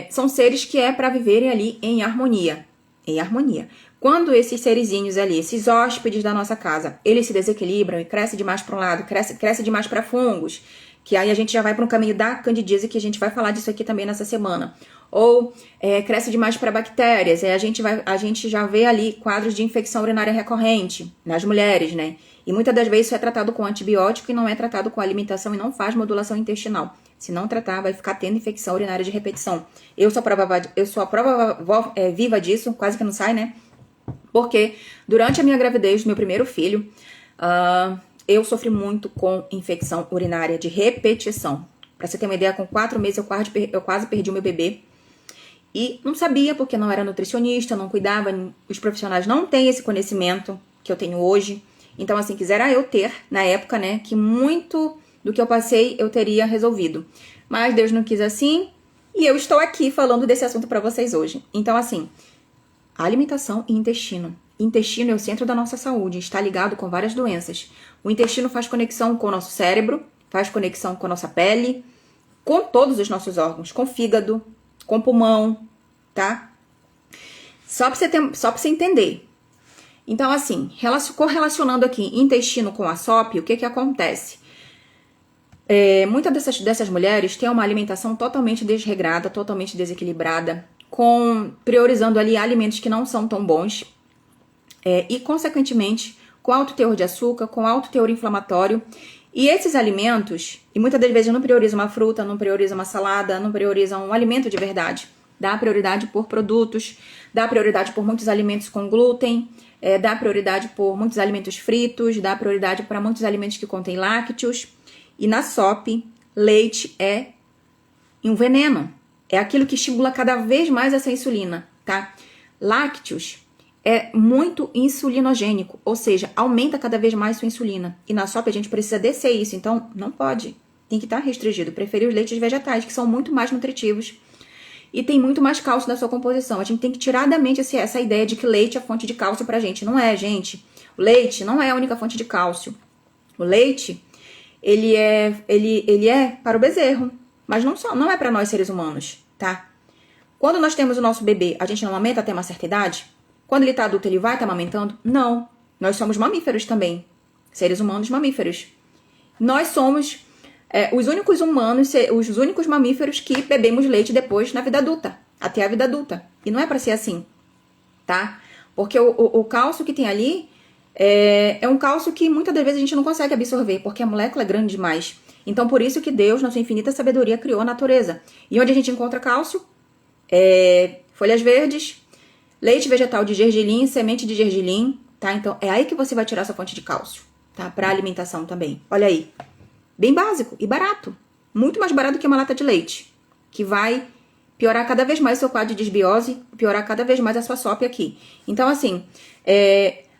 são seres que é para viverem ali em harmonia. Em harmonia. Quando esses serizinhos ali, esses hóspedes da nossa casa, eles se desequilibram e crescem demais para um lado, cresce demais para fungos, que aí a gente já vai para um caminho da candidíase, que a gente vai falar disso aqui também nessa semana. Ou cresce demais para bactérias, a gente já vê ali quadros de infecção urinária recorrente nas mulheres, né? E muitas das vezes isso é tratado com antibiótico e não é tratado com alimentação e não faz modulação intestinal. Se não tratar, vai ficar tendo infecção urinária de repetição. Eu sou a prova viva disso, quase que não sai, né? Porque durante a minha gravidez do meu primeiro filho, eu sofri muito com infecção urinária de repetição. Pra você ter uma ideia, com 4 meses eu quase perdi o meu bebê. E não sabia, porque não era nutricionista, não cuidava. Os profissionais não têm esse conhecimento que eu tenho hoje. Então, assim, quisera eu ter, na época, né, que muito do que eu passei eu teria resolvido. Mas Deus não quis assim, e eu estou aqui falando desse assunto pra vocês hoje. Então, assim, alimentação e intestino. Intestino é o centro da nossa saúde, está ligado com várias doenças. O intestino faz conexão com o nosso cérebro, faz conexão com a nossa pele, com todos os nossos órgãos, com o fígado, com o pulmão, tá? Só pra você entender. Então, assim, correlacionando aqui intestino com a SOP, o que acontece? Muitas dessas mulheres têm uma alimentação totalmente desregrada, totalmente desequilibrada, priorizando ali alimentos que não são tão bons e, consequentemente, com alto teor de açúcar, com alto teor inflamatório. E esses alimentos, e muitas das vezes não prioriza uma fruta, não prioriza uma salada, não prioriza um alimento de verdade. Dá prioridade por produtos, dá prioridade por muitos alimentos com glúten, dá prioridade por muitos alimentos fritos, dá prioridade para muitos alimentos que contêm lácteos. E na SOP, leite é um veneno. É aquilo que estimula cada vez mais essa insulina, tá? Lácteos é muito insulinogênico, ou seja, aumenta cada vez mais sua insulina. E na SOP a gente precisa descer isso, então não pode. Tem que estar restringido. Preferir os leites vegetais, que são muito mais nutritivos e tem muito mais cálcio na sua composição. A gente tem que tirar da mente essa ideia de que leite é fonte de cálcio pra gente. Não é, gente. O leite não é a única fonte de cálcio. O leite, ele é para o bezerro, mas não é para nós seres humanos, tá? Quando nós temos o nosso bebê, a gente não amamenta até uma certa idade? Quando ele tá adulto, ele vai estar amamentando? Não. Nós somos mamíferos também. Seres humanos mamíferos. Nós somos os únicos humanos, os únicos mamíferos que bebemos leite depois na vida adulta. Até a vida adulta. E não é pra ser assim, tá? Porque o cálcio que tem ali é um cálcio que muitas das vezes a gente não consegue absorver, porque a molécula é grande demais. Então, por isso que Deus, na sua infinita sabedoria, criou a natureza. E onde a gente encontra cálcio? Folhas verdes, leite vegetal de gergelim, semente de gergelim, tá? Então, é aí que você vai tirar sua fonte de cálcio, tá? Pra alimentação também. Olha aí. Bem básico e barato. Muito mais barato que uma lata de leite. Que vai piorar cada vez mais seu quadro de desbiose, piorar cada vez mais a sua SOP aqui. Então, assim,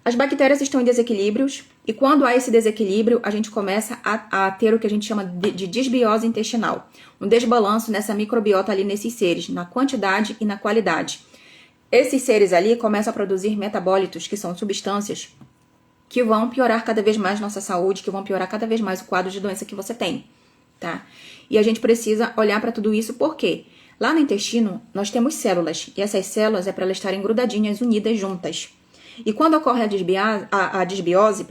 as bactérias estão em desequilíbrios. E quando há esse desequilíbrio, a gente começa a ter o que a gente chama de desbiose intestinal. Um desbalanço nessa microbiota ali nesses seres, na quantidade e na qualidade. Esses seres ali começam a produzir metabólitos, que são substâncias que vão piorar cada vez mais nossa saúde, que vão piorar cada vez mais o quadro de doença que você tem, tá? E a gente precisa olhar para tudo isso porque lá no intestino nós temos células, e essas células é para elas estarem grudadinhas, unidas juntas. E quando ocorre a desbiose,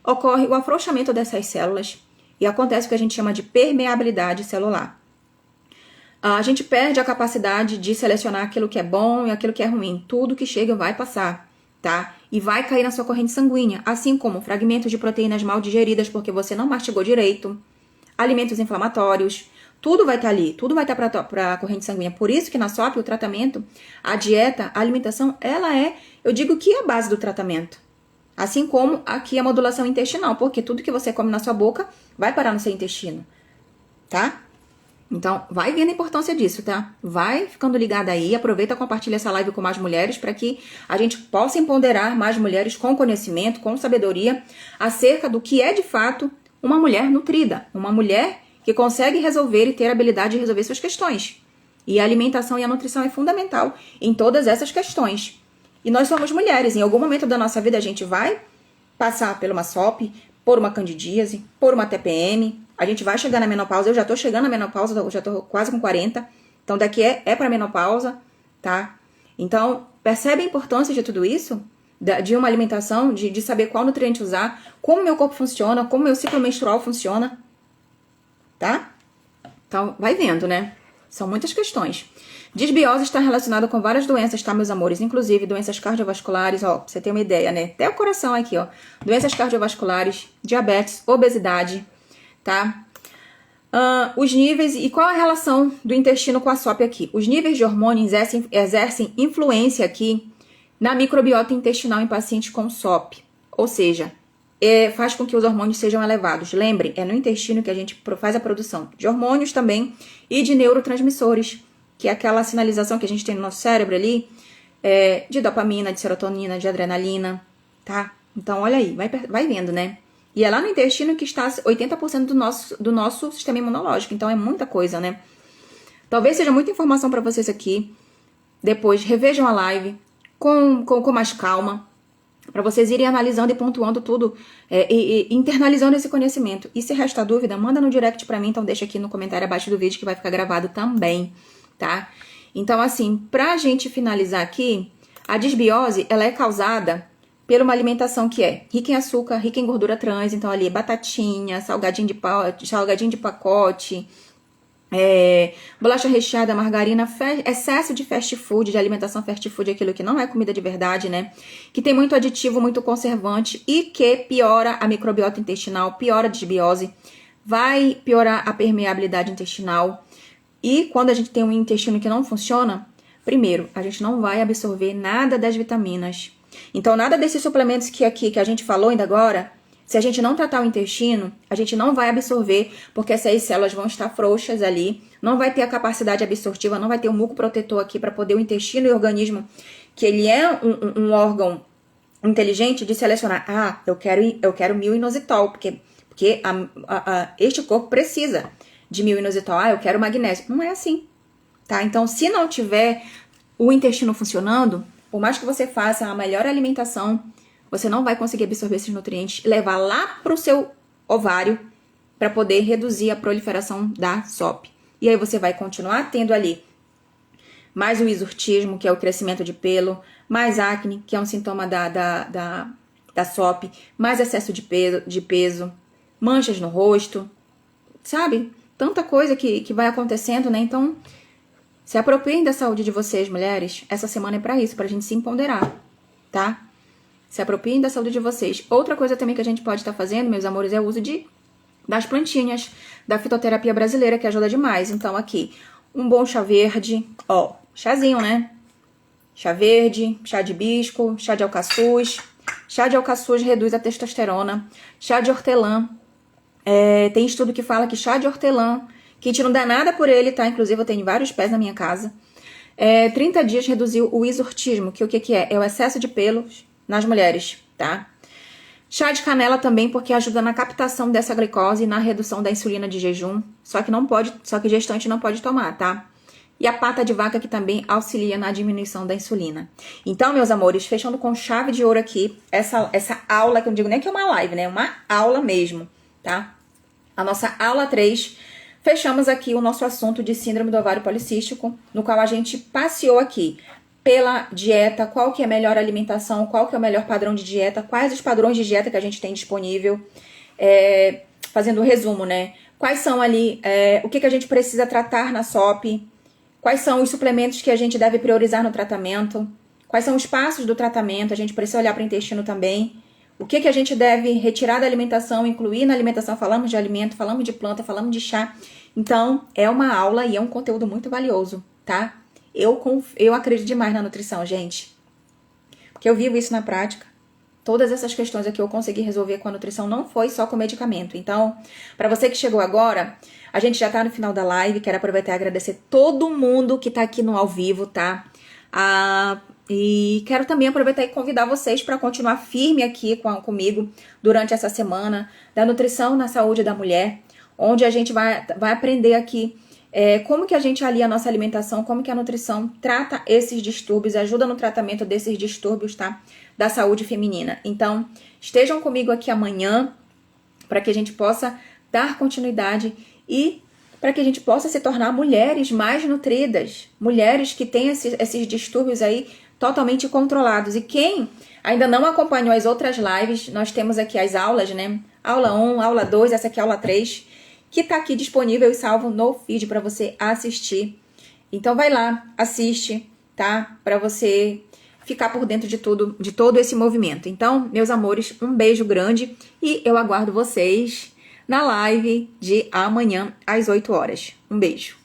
ocorre o afrouxamento dessas células e acontece o que a gente chama de permeabilidade celular. A gente perde a capacidade de selecionar aquilo que é bom e aquilo que é ruim. Tudo que chega vai passar, tá? E vai cair na sua corrente sanguínea, assim como fragmentos de proteínas mal digeridas porque você não mastigou direito, alimentos inflamatórios, tudo vai estar ali, tudo vai estar para a corrente sanguínea. Por isso que na SOP o tratamento, a dieta, a alimentação, ela eu digo que é a base do tratamento. Assim como aqui a modulação intestinal, porque tudo que você come na sua boca vai parar no seu intestino, tá? Então, vai vendo a importância disso, tá? Vai ficando ligada aí, aproveita e compartilha essa live com mais mulheres para que a gente possa empoderar mais mulheres com conhecimento, com sabedoria, acerca do que é de fato uma mulher nutrida, uma mulher que consegue resolver e ter a habilidade de resolver suas questões. E a alimentação e a nutrição é fundamental em todas essas questões. E nós somos mulheres, em algum momento da nossa vida a gente vai passar por uma SOP, por uma candidíase, por uma TPM, a gente vai chegar na menopausa, eu já tô chegando na menopausa, eu já tô quase com 40, então daqui é pra menopausa, tá? Então, percebe a importância de tudo isso? De uma alimentação, de saber qual nutriente usar, como meu corpo funciona, como meu ciclo menstrual funciona, tá? Então, vai vendo, né? São muitas questões. Disbiose está relacionada com várias doenças, tá, meus amores? Inclusive doenças cardiovasculares, ó, pra você ter uma ideia, né? Até o coração aqui, ó. Doenças cardiovasculares, diabetes, obesidade, tá? Os níveis, e qual a relação do intestino com a SOP aqui? Os níveis de hormônio exercem influência aqui na microbiota intestinal em pacientes com SOP. Ou seja, faz com que os hormônios sejam elevados. Lembrem, é no intestino que a gente faz a produção de hormônios também e de neurotransmissores, que é aquela sinalização que a gente tem no nosso cérebro ali, de dopamina, de serotonina, de adrenalina, tá? Então, olha aí, vai vendo, né? E é lá no intestino que está 80% do nosso sistema imunológico. Então, é muita coisa, né? Talvez seja muita informação para vocês aqui. Depois, revejam a live com mais calma, para vocês irem analisando e pontuando tudo e internalizando esse conhecimento. E se resta dúvida, manda no direct para mim, então deixa aqui no comentário abaixo do vídeo que vai ficar gravado também, tá? Então, assim, pra gente finalizar aqui, a disbiose, ela é causada por uma alimentação que é rica em açúcar, rica em gordura trans, então ali batatinha, salgadinho de pacote, bolacha recheada, margarina, excesso de fast food, de alimentação fast food, aquilo que não é comida de verdade, né? Que tem muito aditivo, muito conservante e que piora a microbiota intestinal, piora a disbiose, vai piorar a permeabilidade intestinal. E quando a gente tem um intestino que não funciona, primeiro, a gente não vai absorver nada das vitaminas. Então, nada desses suplementos que a gente falou ainda agora, se a gente não tratar o intestino, a gente não vai absorver, porque essas células vão estar frouxas ali, não vai ter a capacidade absortiva, não vai ter um muco protetor aqui para poder o intestino e o organismo, que ele é um órgão inteligente de selecionar. Ah, eu quero mil-inositol, porque este corpo precisa de mil-inositol. Ah, eu quero magnésio. Não é assim, tá? Então, se não tiver o intestino funcionando, por mais que você faça a melhor alimentação, você não vai conseguir absorver esses nutrientes e levar lá pro seu ovário para poder reduzir a proliferação da SOP. E aí você vai continuar tendo ali mais o hirsutismo, que é o crescimento de pelo, mais acne, que é um sintoma da SOP, mais excesso de peso, manchas no rosto, sabe? Tanta coisa que vai acontecendo, né? Então, se apropriem da saúde de vocês, mulheres. Essa semana é pra isso, pra gente se empoderar, tá? Se apropriem da saúde de vocês. Outra coisa também que a gente pode estar fazendo, meus amores, é o uso das plantinhas, da fitoterapia brasileira, que ajuda demais. Então, aqui, um bom chá verde, ó, chazinho, né? Chá verde, chá de hibisco, chá de alcaçuz. Chá de alcaçuz reduz a testosterona. Chá de hortelã. Tem estudo que fala que chá de hortelã, que a gente não dá nada por ele, tá? Inclusive, eu tenho vários pés na minha casa. 30 dias reduziu o hirsutismo, que o que é? É o excesso de pelos nas mulheres, tá? Chá de canela também, porque ajuda na captação dessa glicose e na redução da insulina de jejum. Só que gestante não pode tomar, tá? E a pata de vaca, que também auxilia na diminuição da insulina. Então, meus amores, fechando com chave de ouro aqui, essa aula, que eu não digo nem que é uma live, né? É uma aula mesmo, tá? A nossa aula 3, fechamos aqui o nosso assunto de síndrome do ovário policístico, no qual a gente passeou aqui pela dieta, qual que é a melhor alimentação, qual que é o melhor padrão de dieta, quais os padrões de dieta que a gente tem disponível, fazendo um resumo, né? Quais são ali, o que a gente precisa tratar na SOP, quais são os suplementos que a gente deve priorizar no tratamento, quais são os passos do tratamento, a gente precisa olhar para o intestino também, o que a gente deve retirar da alimentação, incluir na alimentação, falamos de alimento, falamos de planta, falamos de chá. Então, é uma aula e é um conteúdo muito valioso, tá? Eu acredito demais na nutrição, gente. Porque eu vivo isso na prática. todas essas questões aqui eu consegui resolver com a nutrição, não foi só com medicamento. Então, para você que chegou agora, a gente já tá no final da live, quero aproveitar e agradecer todo mundo que tá aqui no ao vivo, tá? E quero também aproveitar e convidar vocês para continuar firme aqui comigo durante essa semana da nutrição na saúde da mulher, onde a gente vai aprender aqui como que a gente alia a nossa alimentação, como que a nutrição trata esses distúrbios, ajuda no tratamento desses distúrbios, tá? Da saúde feminina. Então, estejam comigo aqui amanhã para que a gente possa dar continuidade e para que a gente possa se tornar mulheres mais nutridas, mulheres que têm esses distúrbios aí totalmente controlados. E quem ainda não acompanhou as outras lives, nós temos aqui as aulas, né? Aula 1, aula 2, essa aqui é a aula 3, que tá aqui disponível e salvo no feed para você assistir. Então vai lá, assiste, tá? Para você ficar por dentro de tudo, de todo esse movimento. Então, meus amores, um beijo grande e eu aguardo vocês na live de amanhã às 8 horas. Um beijo.